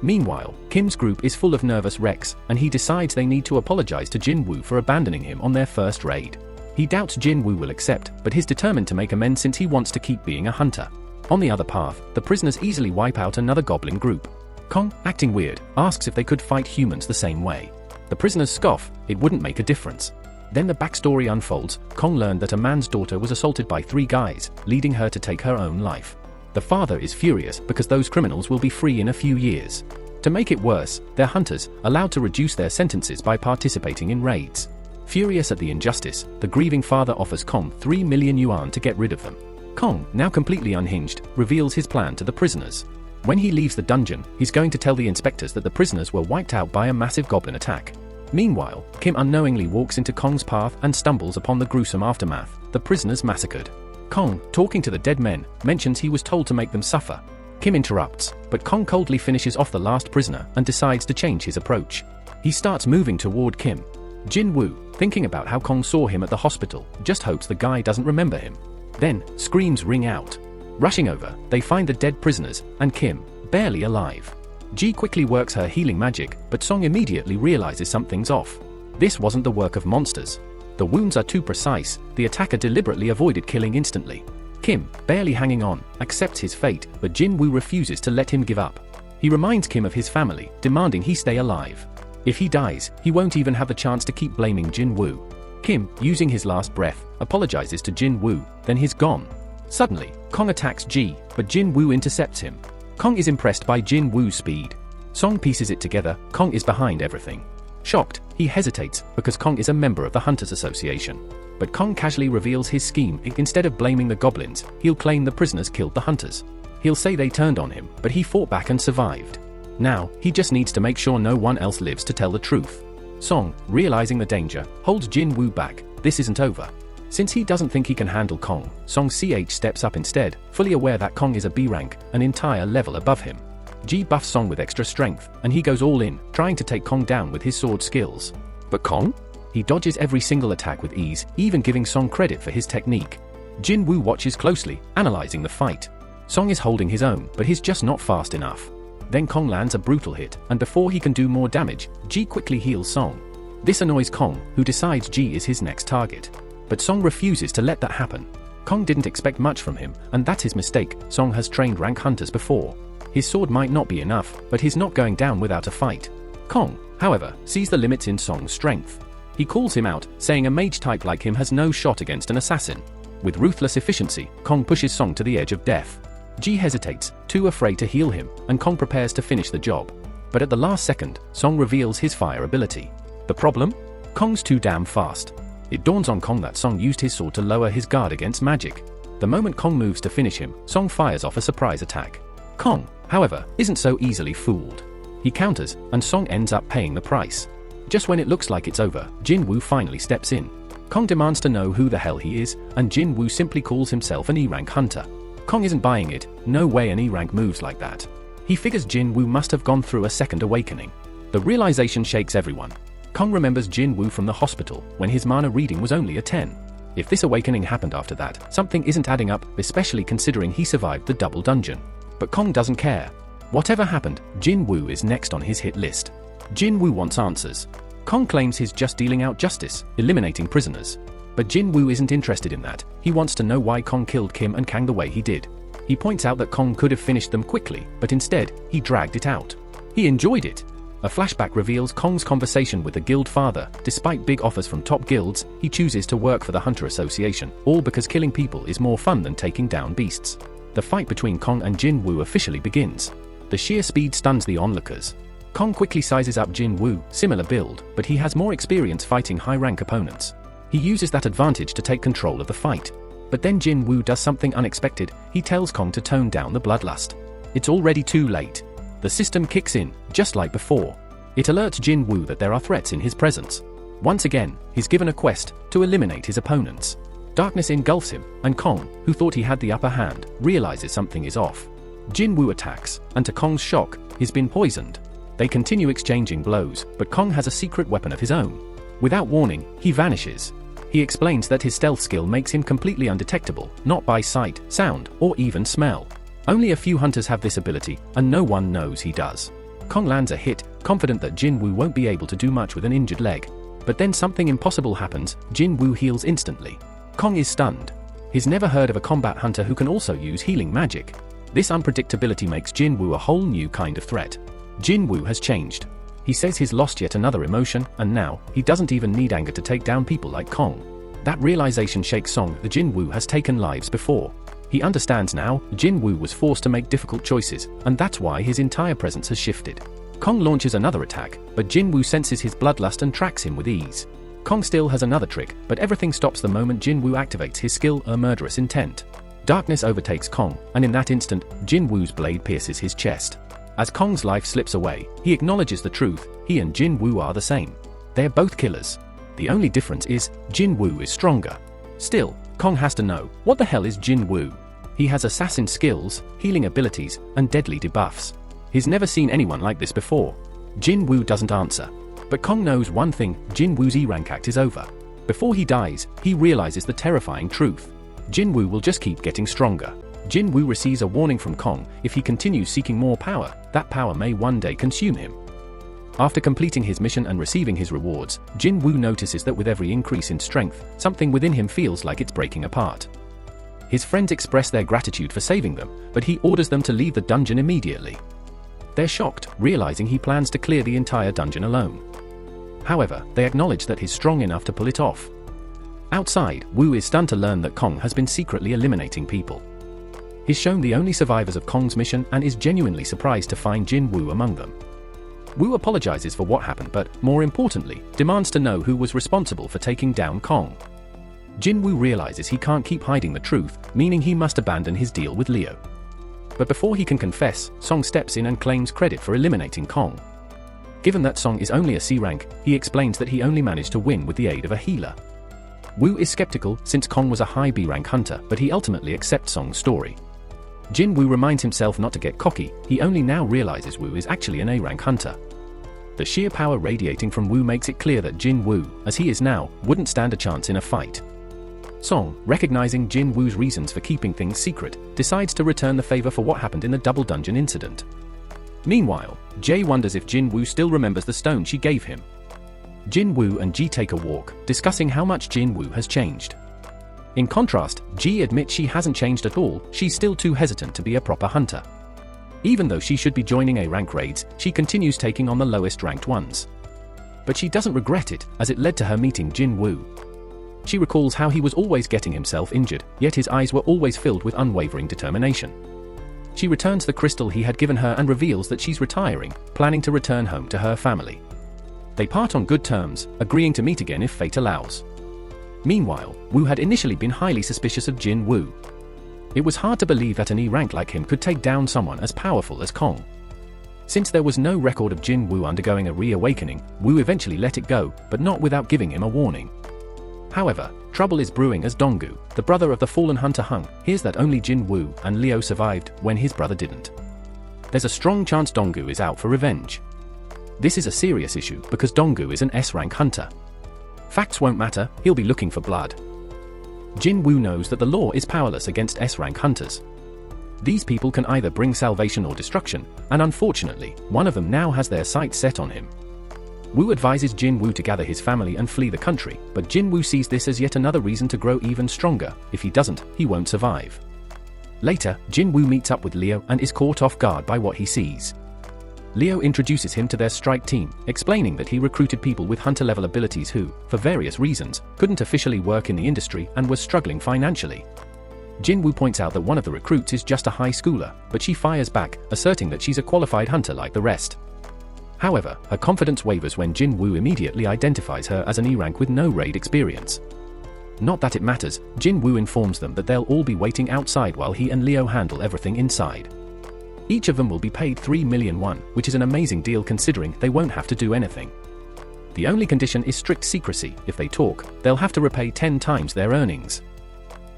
Meanwhile, Kim's group is full of nervous wrecks, and he decides they need to apologize to Jin Woo for abandoning him on their first raid. He doubts Jin Woo will accept, but he's determined to make amends since he wants to keep being a hunter. On the other path, the prisoners easily wipe out another goblin group. Kong, acting weird, asks if they could fight humans the same way. The prisoners scoff, it wouldn't make a difference. Then the backstory unfolds. Kong learned that a man's daughter was assaulted by 3 guys, leading her to take her own life. The father is furious because those criminals will be free in a few years. To make it worse, they're hunters, allowed to reduce their sentences by participating in raids. Furious at the injustice, the grieving father offers Kong 3 million yuan to get rid of them. Kong, now completely unhinged, reveals his plan to the prisoners. When he leaves the dungeon, he's going to tell the inspectors that the prisoners were wiped out by a massive goblin attack. Meanwhile, Kim unknowingly walks into Kong's path and stumbles upon the gruesome aftermath, the prisoners massacred. Kong, talking to the dead men, mentions he was told to make them suffer. Kim interrupts, but Kong coldly finishes off the last prisoner and decides to change his approach. He starts moving toward Kim. Jin Woo, thinking about how Kong saw him at the hospital, just hopes the guy doesn't remember him. Then, screams ring out. Rushing over, they find the dead prisoners, and Kim, barely alive. Ji quickly works her healing magic, but Song immediately realizes something's off. This wasn't the work of monsters. The wounds are too precise, the attacker deliberately avoided killing instantly. Kim, barely hanging on, accepts his fate, but Jin Woo refuses to let him give up. He reminds Kim of his family, demanding he stay alive. If he dies, he won't even have the chance to keep blaming Jin Woo. Kim, using his last breath, apologizes to Jin Woo, then he's gone. Suddenly, Kong attacks Ji, but Jin Woo intercepts him. Kong is impressed by Jin Woo's speed. Song pieces it together. Kong is behind everything. Shocked, he hesitates, because Kong is a member of the Hunters Association. But Kong casually reveals his scheme. Instead of blaming the goblins, he'll claim the prisoners killed the hunters. He'll say they turned on him, but he fought back and survived. Now, he just needs to make sure no one else lives to tell the truth. Song, realizing the danger, holds Jin Woo back. This isn't over. Since he doesn't think he can handle Kong, Song CH steps up instead, fully aware that Kong is a B rank, an entire level above him. Ji buffs Song with extra strength, and he goes all in, trying to take Kong down with his sword skills. But Kong? He dodges every single attack with ease, even giving Song credit for his technique. Jin Woo watches closely, analyzing the fight. Song is holding his own, but he's just not fast enough. Then Kong lands a brutal hit, and before he can do more damage, Ji quickly heals Song. This annoys Kong, who decides Ji is his next target. But Song refuses to let that happen. Kong didn't expect much from him, and that's his mistake. Song has trained rank hunters before. His sword might not be enough, but he's not going down without a fight. Kong, however, sees the limits in Song's strength. He calls him out, saying a mage type like him has no shot against an assassin. With ruthless efficiency, Kong pushes Song to the edge of death. Ji hesitates, too afraid to heal him, and Kong prepares to finish the job. But at the last second, Song reveals his fire ability. The problem? Kong's too damn fast. It dawns on Kong that Song used his sword to lower his guard against magic. The moment Kong moves to finish him, Song fires off a surprise attack. Kong, however, isn't so easily fooled. He counters, and Song ends up paying the price. Just when it looks like it's over, Jin Woo finally steps in. Kong demands to know who the hell he is, and Jin Woo simply calls himself an E-rank hunter. Kong isn't buying it. No way an E-rank moves like that. He figures Jin Woo must have gone through a second awakening. The realization shakes everyone. Kong remembers Jin Woo from the hospital, when his mana reading was only a 10. If this awakening happened after that, something isn't adding up, especially considering he survived the double dungeon. But Kong doesn't care. Whatever happened, Jin Woo is next on his hit list. Jin Woo wants answers. Kong claims he's just dealing out justice, eliminating prisoners. But Jin Woo isn't interested in that. He wants to know why Kong killed Kim and Kang the way he did. He points out that Kong could have finished them quickly, but instead, he dragged it out. He enjoyed it. A flashback reveals Kong's conversation with the guild father. Despite big offers from top guilds, he chooses to work for the Hunter Association, all because killing people is more fun than taking down beasts. The fight between Kong and Jin Woo officially begins. The sheer speed stuns the onlookers. Kong quickly sizes up Jin Woo, similar build, but he has more experience fighting high-rank opponents. He uses that advantage to take control of the fight. But then Jin Woo does something unexpected. He tells Kong to tone down the bloodlust. It's already too late. The system kicks in, just like before. It alerts Jin Woo that there are threats in his presence. Once again, he's given a quest to eliminate his opponents. Darkness engulfs him, and Kong, who thought he had the upper hand, realizes something is off. Jin Woo attacks, and to Kong's shock, he's been poisoned. They continue exchanging blows, but Kong has a secret weapon of his own. Without warning, he vanishes. He explains that his stealth skill makes him completely undetectable, not by sight, sound, or even smell. Only a few hunters have this ability, and no one knows he does. Kong lands a hit, confident that Jin Woo won't be able to do much with an injured leg. But then something impossible happens. Jin Woo heals instantly. Kong is stunned. He's never heard of a combat hunter who can also use healing magic. This unpredictability makes Jin Woo a whole new kind of threat. Jin Woo has changed. He says he's lost yet another emotion, and now, he doesn't even need anger to take down people like Kong. That realization shakes Song. The Jin Woo has taken lives before. He understands now. Jin Woo was forced to make difficult choices, and that's why his entire presence has shifted. Kong launches another attack, but Jin Woo senses his bloodlust and tracks him with ease. Kong still has another trick, but everything stops the moment Jin Woo activates his skill, a murderous intent. Darkness overtakes Kong, and in that instant, Jin Woo's blade pierces his chest. As Kong's life slips away, he acknowledges the truth. He and Jin Woo are the same. They're both killers. The only difference is, Jin Woo is stronger. Still, Kong has to know, what the hell is Jin Woo? He has assassin skills, healing abilities, and deadly debuffs. He's never seen anyone like this before. Jin Woo doesn't answer. But Kong knows one thing, Jin Woo's E-rank act is over. Before he dies, he realizes the terrifying truth. Jin Woo will just keep getting stronger. Jin Woo receives a warning from Kong. If he continues seeking more power, that power may one day consume him. After completing his mission and receiving his rewards, Jin Woo notices that with every increase in strength, something within him feels like it's breaking apart. His friends express their gratitude for saving them, but he orders them to leave the dungeon immediately. They're shocked, realizing he plans to clear the entire dungeon alone. However, they acknowledge that he's strong enough to pull it off. Outside, Woo is stunned to learn that Kong has been secretly eliminating people. He's shown the only survivors of Kong's mission and is genuinely surprised to find Jin Woo among them. Woo apologizes for what happened but, more importantly, demands to know who was responsible for taking down Kong. Jin Woo realizes he can't keep hiding the truth, meaning he must abandon his deal with Leo. But before he can confess, Song steps in and claims credit for eliminating Kong. Given that Song is only a C rank, he explains that he only managed to win with the aid of a healer. Woo is skeptical since Kong was a high B rank hunter, but he ultimately accepts Song's story. Jin Woo reminds himself not to get cocky. He only now realizes Woo is actually an A rank hunter. The sheer power radiating from Woo makes it clear that Jin Woo, as he is now, wouldn't stand a chance in a fight. Song, recognizing Jin Woo's reasons for keeping things secret, decides to return the favor for what happened in the double dungeon incident. Meanwhile, Jay wonders if Jin Woo still remembers the stone she gave him. Jin Woo and Ji take a walk, discussing how much Jin Woo has changed. In contrast, Ji admits she hasn't changed at all. She's still too hesitant to be a proper hunter. Even though she should be joining A-rank raids, she continues taking on the lowest ranked ones. But she doesn't regret it, as it led to her meeting Jin Woo. She recalls how he was always getting himself injured, yet his eyes were always filled with unwavering determination. She returns the crystal he had given her and reveals that she's retiring, planning to return home to her family. They part on good terms, agreeing to meet again if fate allows. Meanwhile, Woo had initially been highly suspicious of Jin Woo. It was hard to believe that an E-rank like him could take down someone as powerful as Kong. Since there was no record of Jin Woo undergoing a reawakening, Woo eventually let it go, but not without giving him a warning. However, trouble is brewing as Donggu, the brother of the fallen hunter Hung, hears that only Jin Woo and Leo survived when his brother didn't. There's a strong chance Donggu is out for revenge. This is a serious issue because Donggu is an S-rank hunter. Facts won't matter, he'll be looking for blood. Jin Woo knows that the law is powerless against S-rank hunters. These people can either bring salvation or destruction, and unfortunately, one of them now has their sights set on him. Woo advises Jin Woo to gather his family and flee the country, but Jin Woo sees this as yet another reason to grow even stronger. If he doesn't, he won't survive. Later, Jin Woo meets up with Leo and is caught off guard by what he sees. Leo introduces him to their strike team, explaining that he recruited people with hunter-level abilities who, for various reasons, couldn't officially work in the industry and was struggling financially. Jin Woo points out that one of the recruits is just a high schooler, but she fires back, asserting that she's a qualified hunter like the rest. However, her confidence wavers when Jin Woo immediately identifies her as an E-rank with no raid experience. Not that it matters, Jin Woo informs them that they'll all be waiting outside while he and Leo handle everything inside. Each of them will be paid 3 million won, which is an amazing deal considering they won't have to do anything. The only condition is strict secrecy. If they talk, they'll have to repay 10 times their earnings.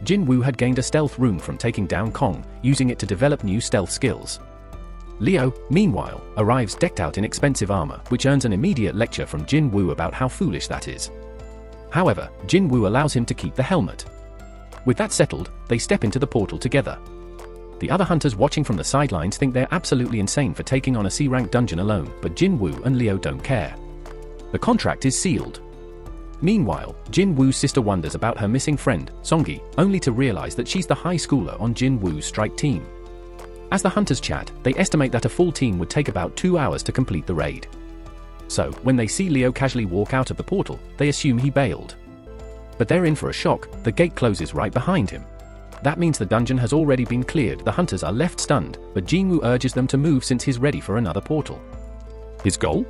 Jin Woo had gained a stealth rune from taking down Kong, using it to develop new stealth skills. Leo, meanwhile, arrives decked out in expensive armor, which earns an immediate lecture from Jin Woo about how foolish that is. However, Jin Woo allows him to keep the helmet. With that settled, they step into the portal together. The other hunters watching from the sidelines think they're absolutely insane for taking on a C-rank dungeon alone, but Jin Woo and Leo don't care. The contract is sealed. Meanwhile, Jin Woo's sister wonders about her missing friend, Songi, only to realize that she's the high schooler on Jin Woo's strike team. As the hunters chat, they estimate that a full team would take about 2 hours to complete the raid. So, when they see Leo casually walk out of the portal, they assume he bailed. But they're in for a shock. The gate closes right behind him. That means the dungeon has already been cleared. The hunters are left stunned, but Jin Woo urges them to move since he's ready for another portal. His goal?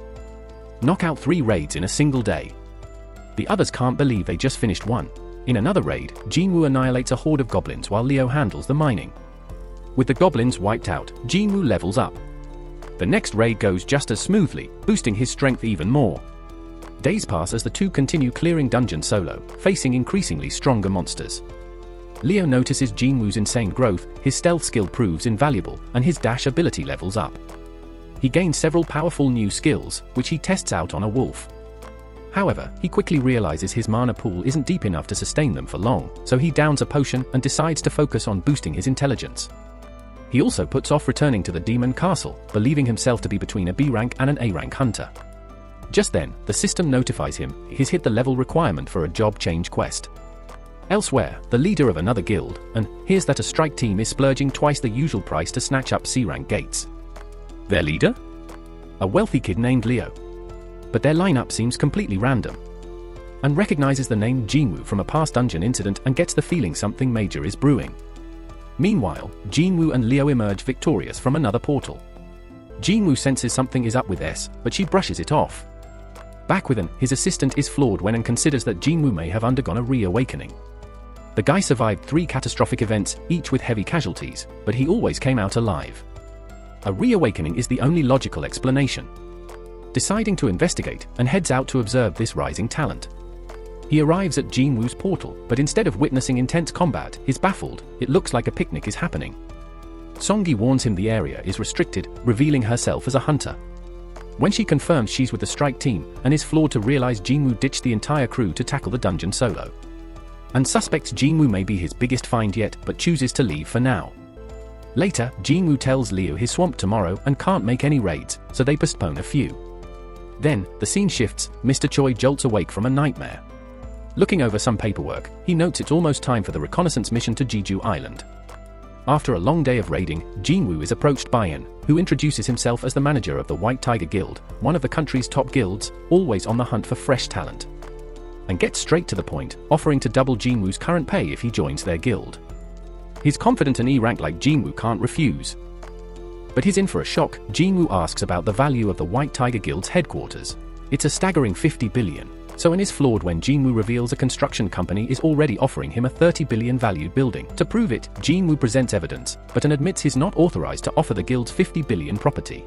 Knock out 3 raids in a single day. The others can't believe they just finished one. In another raid, Jin Woo annihilates a horde of goblins while Leo handles the mining. With the goblins wiped out, Jin Woo levels up. The next raid goes just as smoothly, boosting his strength even more. Days pass as the two continue clearing dungeon solo, facing increasingly stronger monsters. Leo notices Jin Woo's insane growth, his stealth skill proves invaluable, and his dash ability levels up. He gains several powerful new skills, which he tests out on a wolf. However, he quickly realizes his mana pool isn't deep enough to sustain them for long, so he downs a potion and decides to focus on boosting his intelligence. He also puts off returning to the demon castle, believing himself to be between a B-rank and an A-rank hunter. Just then, the system notifies him he's hit the level requirement for a job change quest. Elsewhere, the leader of another guild, and hears that a strike team is splurging twice the usual price to snatch up C-rank gates. Their leader? A wealthy kid named Leo. But their lineup seems completely random. And recognizes the name Jin Woo from a past dungeon incident and gets the feeling something major is brewing. Meanwhile, Jin Woo and Leo emerge victorious from another portal. Jin Woo senses something is up with S, but she brushes it off. Back with his assistant is floored when and considers that Jin Woo may have undergone a reawakening. The guy survived 3 catastrophic events, each with heavy casualties, but he always came out alive. A reawakening is the only logical explanation. Deciding to investigate, and heads out to observe this rising talent. He arrives at Jin Woo's portal, but instead of witnessing intense combat, he's baffled. It looks like a picnic is happening. Songi warns him the area is restricted, revealing herself as a hunter. When she confirms she's with the strike team, and is floored to realize Jin Woo ditched the entire crew to tackle the dungeon solo. And suspects Jin Woo may be his biggest find yet, but chooses to leave for now. Later, Jin Woo tells Leo he's swamped tomorrow and can't make any raids, so they postpone a few. Then, the scene shifts. Mr. Choi jolts awake from a nightmare. Looking over some paperwork, he notes it's almost time for the reconnaissance mission to Jeju Island. After a long day of raiding, Jin Woo is approached by Yen, who introduces himself as the manager of the White Tiger Guild, one of the country's top guilds, always on the hunt for fresh talent. And gets straight to the point, offering to double Jin Woo's current pay if he joins their guild. He's confident an E-rank like Jin Woo can't refuse. But he's in for a shock. Jin Woo asks about the value of the White Tiger Guild's headquarters. It's a staggering 50 billion, so Yen is floored when Jin Woo reveals a construction company is already offering him a 30 billion valued building. To prove it, Jin Woo presents evidence, but admits he's not authorized to offer the guild's 50 billion property.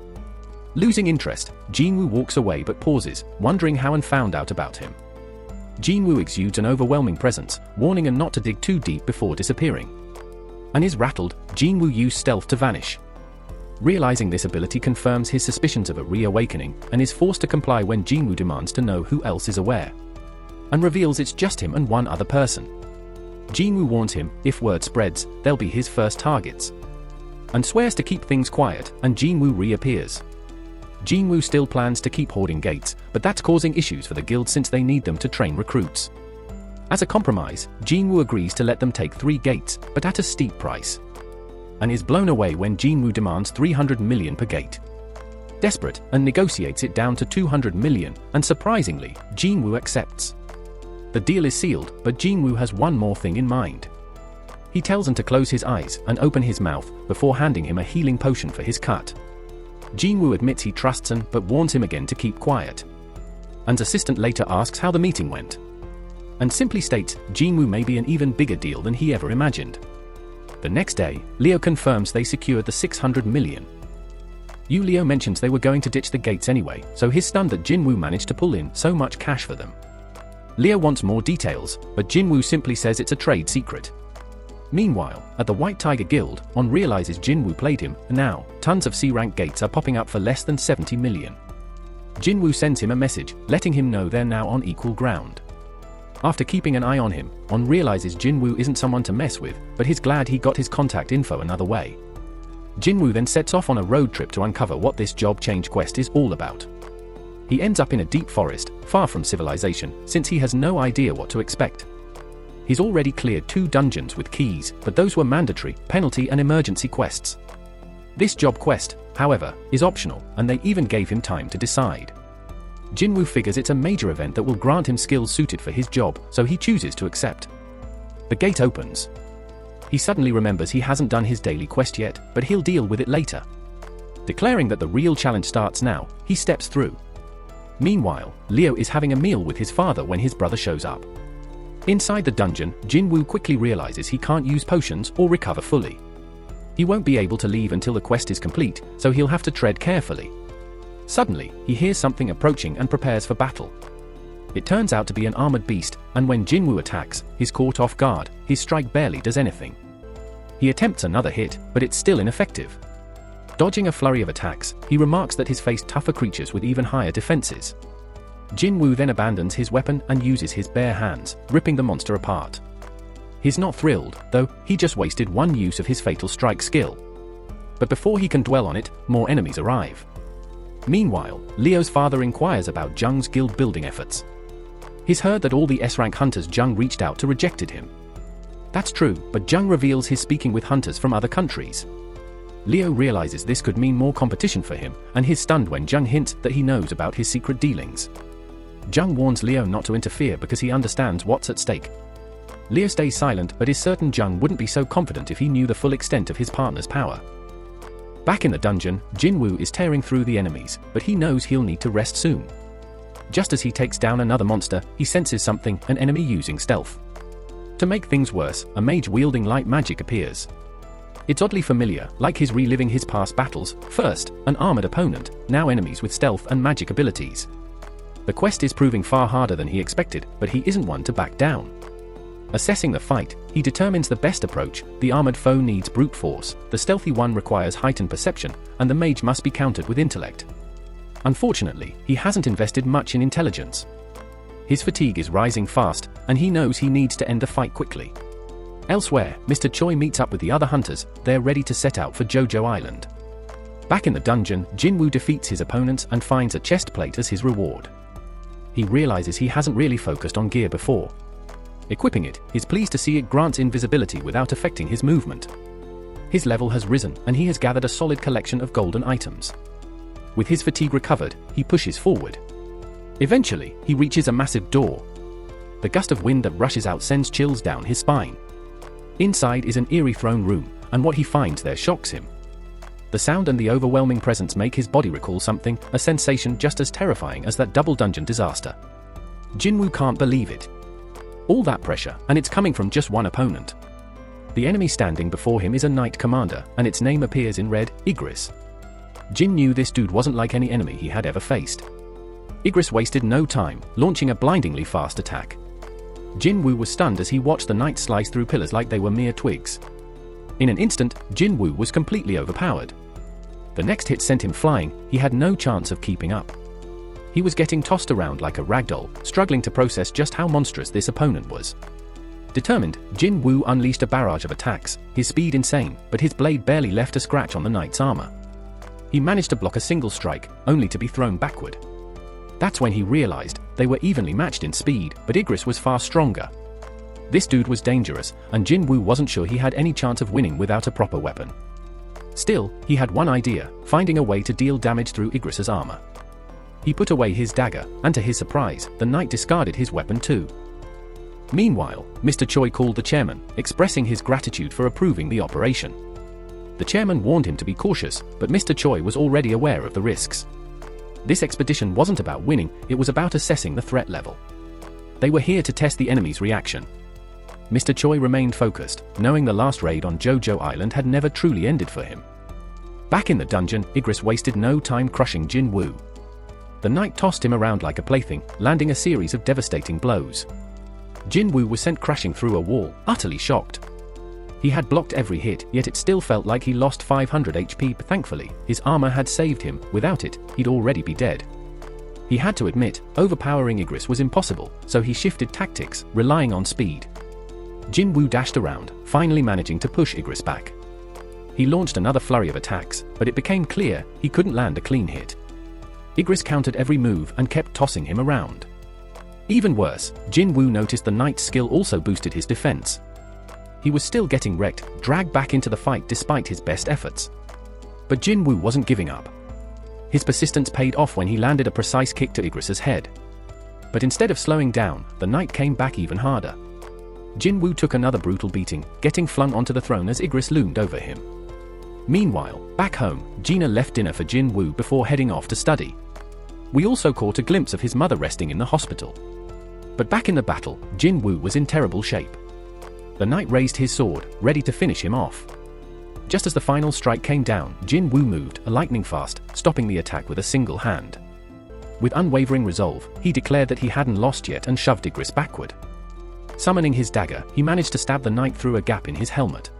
Losing interest, Jin Woo walks away but pauses, wondering how Yen found out about him. Jin Woo exudes an overwhelming presence, warning Yen not to dig too deep before disappearing. And is rattled. Jin Woo used stealth to vanish. Realizing this ability confirms his suspicions of a reawakening, and is forced to comply when Jin Woo demands to know who else is aware. And reveals it's just him and one other person. Jinwoo warns him, if word spreads, they'll be his first targets. And swears to keep things quiet, and Jinwoo reappears. Jinwoo still plans to keep hoarding gates, but that's causing issues for the guild since they need them to train recruits. As a compromise, Jinwoo agrees to let them take 3 gates, but at a steep price. And is blown away when Jinwoo demands 300 million per gate. Desperate, and negotiates it down to 200 million, and surprisingly, Jinwoo accepts. The deal is sealed, but Jinwoo has one more thing in mind. He tells him to close his eyes and open his mouth, before handing him a healing potion for his cut. Jinwoo admits he trusts him but warns him again to keep quiet. An's assistant later asks how the meeting went. And simply states, Jinwoo may be an even bigger deal than he ever imagined. The next day, Leo confirms they secured the 600 million. Leo mentions they were going to ditch the gates anyway, so he's stunned that Jinwoo managed to pull in so much cash for them. Leo wants more details, but Jinwoo simply says it's a trade secret. Meanwhile, at the White Tiger Guild, On realizes Jinwoo played him, and now, tons of C-rank gates are popping up for less than 70 million. Jinwoo sends him a message, letting him know they're now on equal ground. After keeping an eye on him, On realizes Jinwoo isn't someone to mess with, but he's glad he got his contact info another way. Jinwoo then sets off on a road trip to uncover what this job change quest is all about. He ends up in a deep forest, far from civilization, since he has no idea what to expect. He's already cleared 2 dungeons with keys, but those were mandatory, penalty and emergency quests. This job quest, however, is optional, and they even gave him time to decide. Jinwoo figures it's a major event that will grant him skills suited for his job, so he chooses to accept. The gate opens. He suddenly remembers he hasn't done his daily quest yet, but he'll deal with it later. Declaring that the real challenge starts now, he steps through. Meanwhile, Leo is having a meal with his father when his brother shows up. Inside the dungeon, Jinwoo quickly realizes he can't use potions or recover fully. He won't be able to leave until the quest is complete, so he'll have to tread carefully. Suddenly, he hears something approaching and prepares for battle. It turns out to be an armored beast, and when Jinwoo attacks, he's caught off guard. His strike barely does anything. He attempts another hit, but it's still ineffective. Dodging a flurry of attacks, he remarks that he's faced tougher creatures with even higher defenses. Jinwoo then abandons his weapon and uses his bare hands, ripping the monster apart. He's not thrilled, though. He just wasted one use of his fatal strike skill. But before he can dwell on it, more enemies arrive. Meanwhile, Leo's father inquires about Jung's guild building efforts. He's heard that all the S-rank hunters Jung reached out to rejected him. That's true, but Jung reveals he's speaking with hunters from other countries. Leo realizes this could mean more competition for him, and he's stunned when Jung hints that he knows about his secret dealings. Jung warns Leo not to interfere because he understands what's at stake. Leo stays silent but is certain Jung wouldn't be so confident if he knew the full extent of his partner's power. Back in the dungeon, Jinwoo is tearing through the enemies, but he knows he'll need to rest soon. Just as he takes down another monster, he senses something, an enemy using stealth. To make things worse, a mage wielding light magic appears. It's oddly familiar, like he's reliving his past battles. First, an armored opponent, now enemies with stealth and magic abilities. The quest is proving far harder than he expected, but he isn't one to back down. Assessing the fight, he determines the best approach. The armored foe needs brute force, the stealthy one requires heightened perception, and the mage must be countered with intellect. Unfortunately, he hasn't invested much in intelligence. His fatigue is rising fast, and he knows he needs to end the fight quickly. Elsewhere, Mr. Choi meets up with the other hunters. They're ready to set out for Jojo Island. Back in the dungeon, Jinwoo defeats his opponents and finds a chest plate as his reward. He realizes he hasn't really focused on gear before. Equipping it, he's pleased to see it grants invisibility without affecting his movement. His level has risen, and he has gathered a solid collection of golden items. With his fatigue recovered, he pushes forward. Eventually, he reaches a massive door. The gust of wind that rushes out sends chills down his spine. Inside is an eerie throne room, and what he finds there shocks him. The sound and the overwhelming presence make his body recall something, a sensation just as terrifying as that double dungeon disaster. Jinwoo can't believe it. All that pressure, and it's coming from just one opponent. The enemy standing before him is a knight commander, and its name appears in red, Igris. Jin knew this dude wasn't like any enemy he had ever faced. Igris wasted no time, launching a blindingly fast attack. Jinwoo was stunned as he watched the knight slice through pillars like they were mere twigs. In an instant, Jinwoo was completely overpowered. The next hit sent him flying. He had no chance of keeping up. He was getting tossed around like a ragdoll, struggling to process just how monstrous this opponent was. Determined, Jin Woo unleashed a barrage of attacks, his speed insane, but his blade barely left a scratch on the knight's armor. He managed to block a single strike, only to be thrown backward. That's when he realized they were evenly matched in speed, but Igris was far stronger. This dude was dangerous, and Jin Woo wasn't sure he had any chance of winning without a proper weapon. Still, he had one idea, finding a way to deal damage through Igris's armor. He put away his dagger, and to his surprise, the knight discarded his weapon too. Meanwhile, Mr. Choi called the chairman, expressing his gratitude for approving the operation. The chairman warned him to be cautious, but Mr. Choi was already aware of the risks. This expedition wasn't about winning, it was about assessing the threat level. They were here to test the enemy's reaction. Mr. Choi remained focused, knowing the last raid on JoJo Island had never truly ended for him. Back in the dungeon, Igris wasted no time crushing Jin Woo. The knight tossed him around like a plaything, landing a series of devastating blows. Jin Woo was sent crashing through a wall, utterly shocked. He had blocked every hit, yet it still felt like he lost 500 HP. Thankfully, his armor had saved him. Without it, he'd already be dead. He had to admit, overpowering Igris was impossible, so he shifted tactics, relying on speed. Jin Woo dashed around, finally managing to push Igris back. He launched another flurry of attacks, but it became clear he couldn't land a clean hit. Igris countered every move and kept tossing him around. Even worse, Jin Woo noticed the knight's skill also boosted his defense. He was still getting wrecked, dragged back into the fight despite his best efforts. But Jin Woo wasn't giving up. His persistence paid off when he landed a precise kick to Igris's head. But instead of slowing down, the knight came back even harder. Jin Woo took another brutal beating, getting flung onto the throne as Igris loomed over him. Meanwhile, back home, Gina left dinner for Jin Woo before heading off to study. We also caught a glimpse of his mother resting in the hospital. But back in the battle, Jin Woo was in terrible shape. The knight raised his sword, ready to finish him off. Just as the final strike came down, Jin Woo moved lightning fast, stopping the attack with a single hand. With unwavering resolve, he declared that he hadn't lost yet and shoved Igris backward. Summoning his dagger, he managed to stab the knight through a gap in his helmet.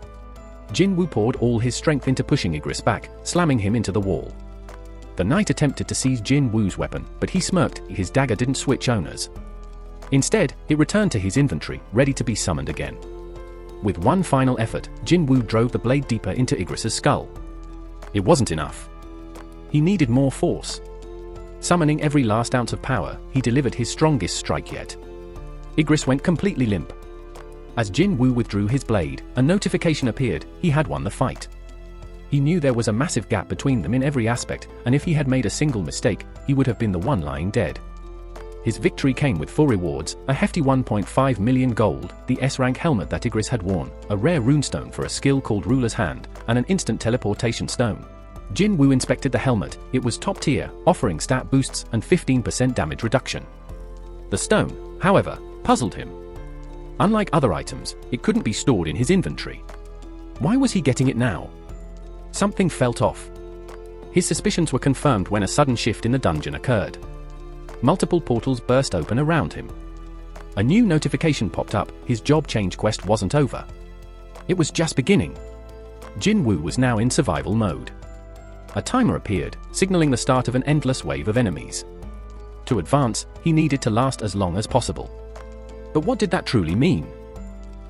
Jin Woo poured all his strength into pushing Igris back, slamming him into the wall. The knight attempted to seize Jin Woo's weapon, but he smirked. His dagger didn't switch owners. Instead, it returned to his inventory, ready to be summoned again. With one final effort, Jin Woo drove the blade deeper into Igris's skull. It wasn't enough. He needed more force. Summoning every last ounce of power, he delivered his strongest strike yet. Igris went completely limp. As Jin Woo withdrew his blade, a notification appeared. He had won the fight. He knew there was a massive gap between them in every aspect, and if he had made a single mistake, he would have been the one lying dead. His victory came with full rewards, a hefty 1.5 million gold, the S-rank helmet that Igris had worn, a rare runestone for a skill called Ruler's Hand, and an instant teleportation stone. Jin Woo inspected the helmet. It was top tier, offering stat boosts and 15% damage reduction. The stone, however, puzzled him. Unlike other items, it couldn't be stored in his inventory. Why was he getting it now? Something felt off. His suspicions were confirmed when a sudden shift in the dungeon occurred. Multiple portals burst open around him. A new notification popped up. His job change quest wasn't over. It was just beginning. Jin Woo was now in survival mode. A timer appeared, signaling the start of an endless wave of enemies. To advance, he needed to last as long as possible. But what did that truly mean?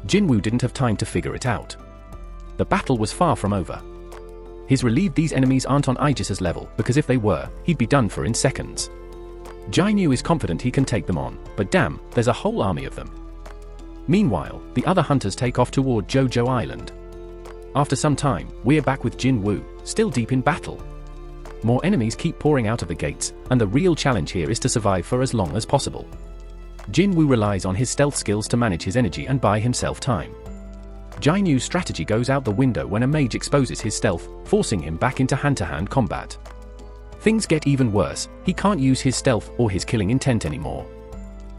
Jin Woo didn't have time to figure it out. The battle was far from over. He's relieved these enemies aren't on Aegis's level, because if they were, he'd be done for in seconds. Jainu is confident he can take them on, but damn, there's a whole army of them. Meanwhile, the other hunters take off toward JoJo Island. After some time, we're back with Jin Woo, still deep in battle. More enemies keep pouring out of the gates, and the real challenge here is to survive for as long as possible. Jin Woo relies on his stealth skills to manage his energy and buy himself time. Jainu's strategy goes out the window when a mage exposes his stealth, forcing him back into hand-to-hand combat. Things get even worse. He can't use his stealth or his killing intent anymore.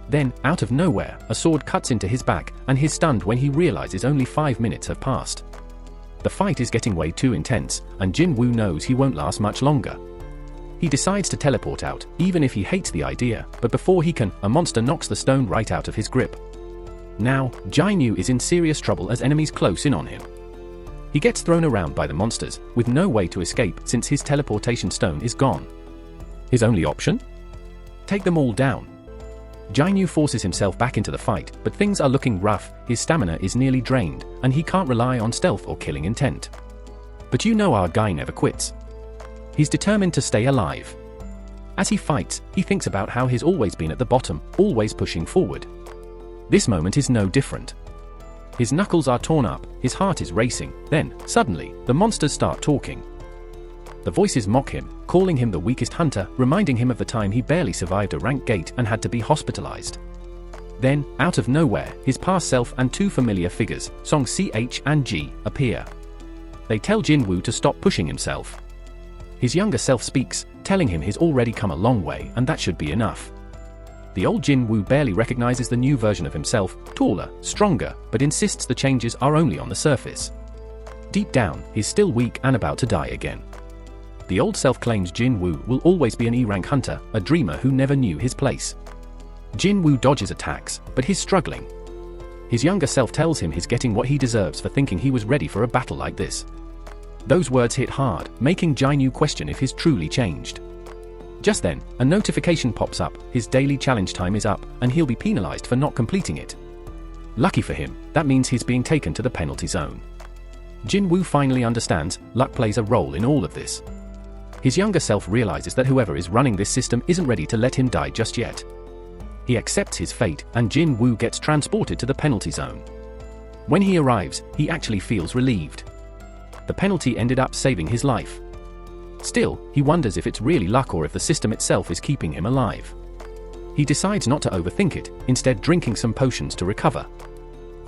Then, out of nowhere, a sword cuts into his back, and he's stunned when he realizes only 5 minutes have passed. The fight is getting way too intense, and Jin Woo knows he won't last much longer. He decides to teleport out, even if he hates the idea, but before he can, a monster knocks the stone right out of his grip. Now, Jainu is in serious trouble as enemies close in on him. He gets thrown around by the monsters, with no way to escape since his teleportation stone is gone. His only option? Take them all down. Jinwoo forces himself back into the fight, but things are looking rough, his stamina is nearly drained, and he can't rely on stealth or killing intent. But you know our guy never quits. He's determined to stay alive. As he fights, he thinks about how he's always been at the bottom, always pushing forward. This moment is no different. His knuckles are torn up, his heart is racing, then, suddenly, the monsters start talking. The voices mock him, calling him the weakest hunter, reminding him of the time he barely survived a rank gate and had to be hospitalized. Then, out of nowhere, his past self and two familiar figures, Song Ch and G, appear. They tell Jinwoo to stop pushing himself. His younger self speaks, telling him he's already come a long way and that should be enough. The old Jinwoo barely recognizes the new version of himself, taller, stronger, but insists the changes are only on the surface. Deep down, he's still weak and about to die again. The old self claims Jinwoo will always be an E-rank hunter, a dreamer who never knew his place. Jinwoo dodges attacks, but he's struggling. His younger self tells him he's getting what he deserves for thinking he was ready for a battle like this. Those words hit hard, making Jinwoo question if he's truly changed. Just then, a notification pops up, his daily challenge time is up, and he'll be penalized for not completing it. Lucky for him, that means he's being taken to the penalty zone. Jinwoo finally understands, luck plays a role in all of this. His younger self realizes that whoever is running this system isn't ready to let him die just yet. He accepts his fate, and Jinwoo gets transported to the penalty zone. When he arrives, he actually feels relieved. The penalty ended up saving his life. Still, he wonders if it's really luck or if the system itself is keeping him alive. He decides not to overthink it, instead drinking some potions to recover.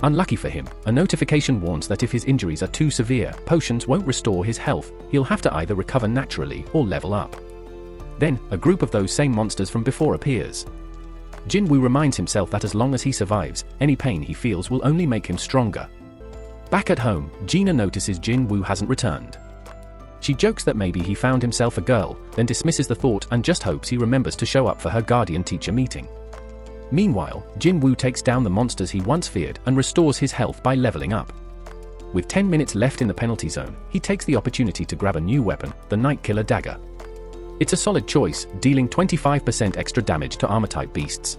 Unlucky for him, a notification warns that if his injuries are too severe, potions won't restore his health, he'll have to either recover naturally or level up. Then, a group of those same monsters from before appears. Jinwoo reminds himself that as long as he survives, any pain he feels will only make him stronger. Back at home, Gina notices Jinwoo hasn't returned. She jokes that maybe he found himself a girl, then dismisses the thought and just hopes he remembers to show up for her guardian-teacher meeting. Meanwhile, Jinwoo takes down the monsters he once feared and restores his health by leveling up. With 10 minutes left in the penalty zone, he takes the opportunity to grab a new weapon, the Night Killer Dagger. It's a solid choice, dealing 25% extra damage to armor-type beasts.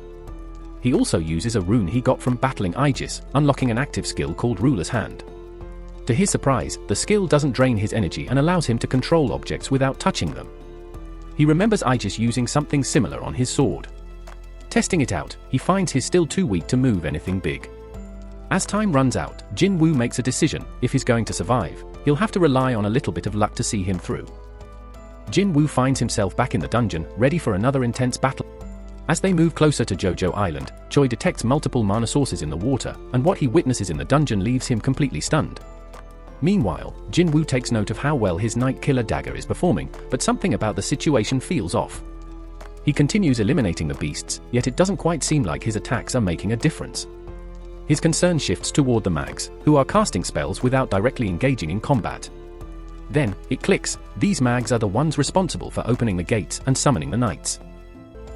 He also uses a rune he got from battling Aegis, unlocking an active skill called Ruler's Hand. To his surprise, the skill doesn't drain his energy and allows him to control objects without touching them. He remembers Aegis using something similar on his sword. Testing it out, he finds he's still too weak to move anything big. As time runs out, Jinwoo makes a decision: if he's going to survive, he'll have to rely on a little bit of luck to see him through. Jinwoo finds himself back in the dungeon, ready for another intense battle. As they move closer to Jojo Island, Choi detects multiple mana sources in the water, and what he witnesses in the dungeon leaves him completely stunned. Meanwhile, Jinwoo takes note of how well his Night Killer Dagger is performing, but something about the situation feels off. He continues eliminating the beasts, yet it doesn't quite seem like his attacks are making a difference. His concern shifts toward the mags, who are casting spells without directly engaging in combat. Then, it clicks: these mags are the ones responsible for opening the gates and summoning the knights.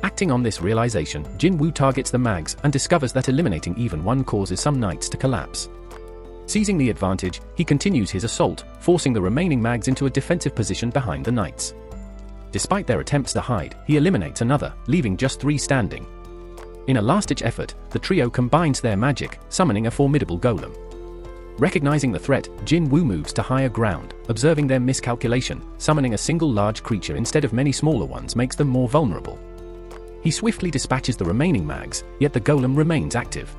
Acting on this realization, Jinwoo targets the mags and discovers that eliminating even one causes some knights to collapse. Seizing the advantage, he continues his assault, forcing the remaining mags into a defensive position behind the knights. Despite their attempts to hide, he eliminates another, leaving just 3 standing. In a last-ditch effort, the trio combines their magic, summoning a formidable golem. Recognizing the threat, Jinwoo moves to higher ground. Observing their miscalculation, summoning a single large creature instead of many smaller ones makes them more vulnerable. He swiftly dispatches the remaining mags, yet the golem remains active.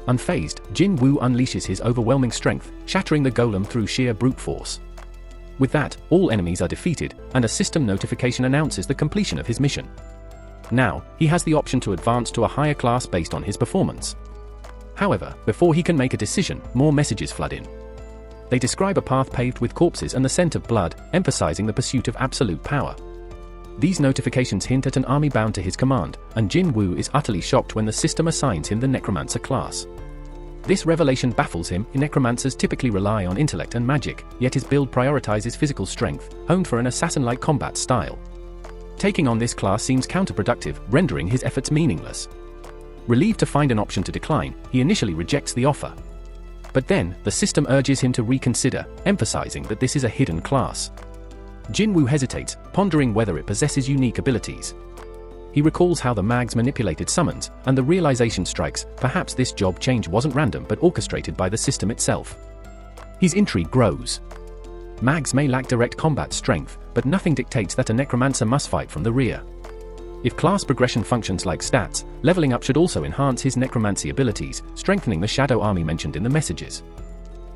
Unfazed, Jinwoo unleashes his overwhelming strength, shattering the golem through sheer brute force. With that, all enemies are defeated, and a system notification announces the completion of his mission. Now, he has the option to advance to a higher class based on his performance. However, before he can make a decision, more messages flood in. They describe a path paved with corpses and the scent of blood, emphasizing the pursuit of absolute power. These notifications hint at an army bound to his command, and Jinwoo is utterly shocked when the system assigns him the Necromancer class. This revelation baffles him. Necromancers typically rely on intellect and magic, yet his build prioritizes physical strength, honed for an assassin-like combat style. Taking on this class seems counterproductive, rendering his efforts meaningless. Relieved to find an option to decline, he initially rejects the offer. But then, the system urges him to reconsider, emphasizing that this is a hidden class. Jinwoo hesitates, pondering whether it possesses unique abilities. he recalls how the mags manipulated summons, and the realization strikes, perhaps this job change wasn't random but orchestrated by the system itself. His intrigue grows. Mags may lack direct combat strength, but nothing dictates that a necromancer must fight from the rear. If class progression functions like stats, leveling up should also enhance his necromancy abilities, strengthening the shadow army mentioned in the messages.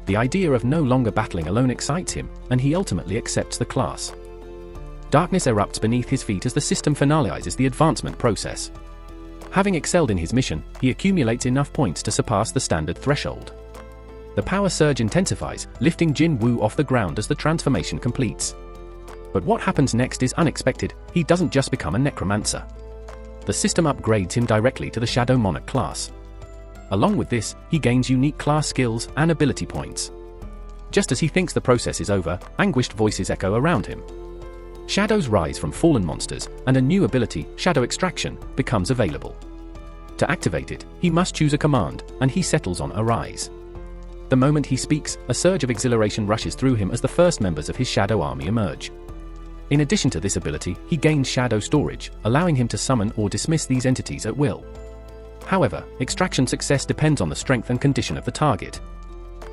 The idea of no longer battling alone excites him, and he ultimately accepts the class. Darkness erupts beneath his feet as the system finalizes the advancement process. Having excelled in his mission, he accumulates enough points to surpass the standard threshold. The power surge intensifies, lifting Jin Woo off the ground as the transformation completes. But what happens next is unexpected. He doesn't just become a necromancer. The system upgrades him directly to the Shadow Monarch class. Along with this, he gains unique class skills and ability points. Just as he thinks the process is over, anguished voices echo around him. Shadows rise from fallen monsters, and a new ability, Shadow Extraction, becomes available. To activate it, he must choose a command, and he settles on Arise. The moment he speaks, a surge of exhilaration rushes through him as the first members of his shadow army emerge. In addition to this ability, he gains shadow storage, allowing him to summon or dismiss these entities at will. However, extraction success depends on the strength and condition of the target.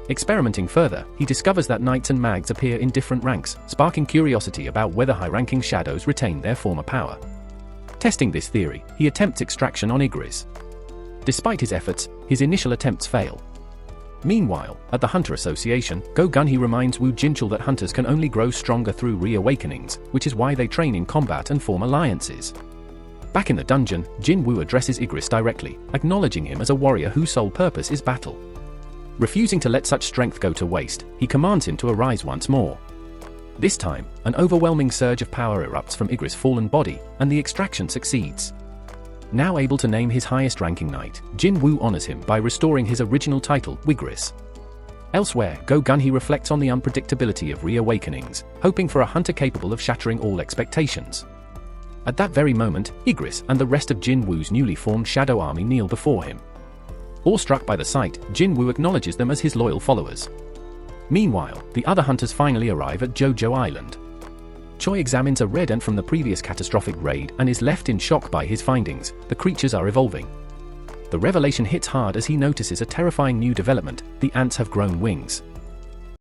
Experimenting further, he discovers that knights and mags appear in different ranks, sparking curiosity about whether high-ranking shadows retain their former power. Testing this theory, he attempts extraction on Igris. Despite his efforts, his initial attempts fail. Meanwhile, at the Hunter Association, Go Gunhee reminds Wu Jinchul that hunters can only grow stronger through reawakenings, which is why they train in combat and form alliances. Back in the dungeon, Jin Woo addresses Igris directly, acknowledging him as a warrior whose sole purpose is battle. Refusing to let such strength go to waste, he commands him to arise once more. This time, an overwhelming surge of power erupts from Igris' fallen body, and the extraction succeeds. Now able to name his highest-ranking knight, Jin Woo honors him by restoring his original title, Wigris. Elsewhere, Go Gunhee reflects on the unpredictability of reawakenings, hoping for a hunter capable of shattering all expectations. At that very moment, Igris and the rest of Jin Woo's newly formed shadow army kneel before him. Awestruck by the sight, Jin Woo acknowledges them as his loyal followers. Meanwhile, the other hunters finally arrive at Jojo Island. Choi examines a red ant from the previous catastrophic raid and is left in shock by his findings. The creatures are evolving. The revelation hits hard as he notices a terrifying new development: the ants have grown wings.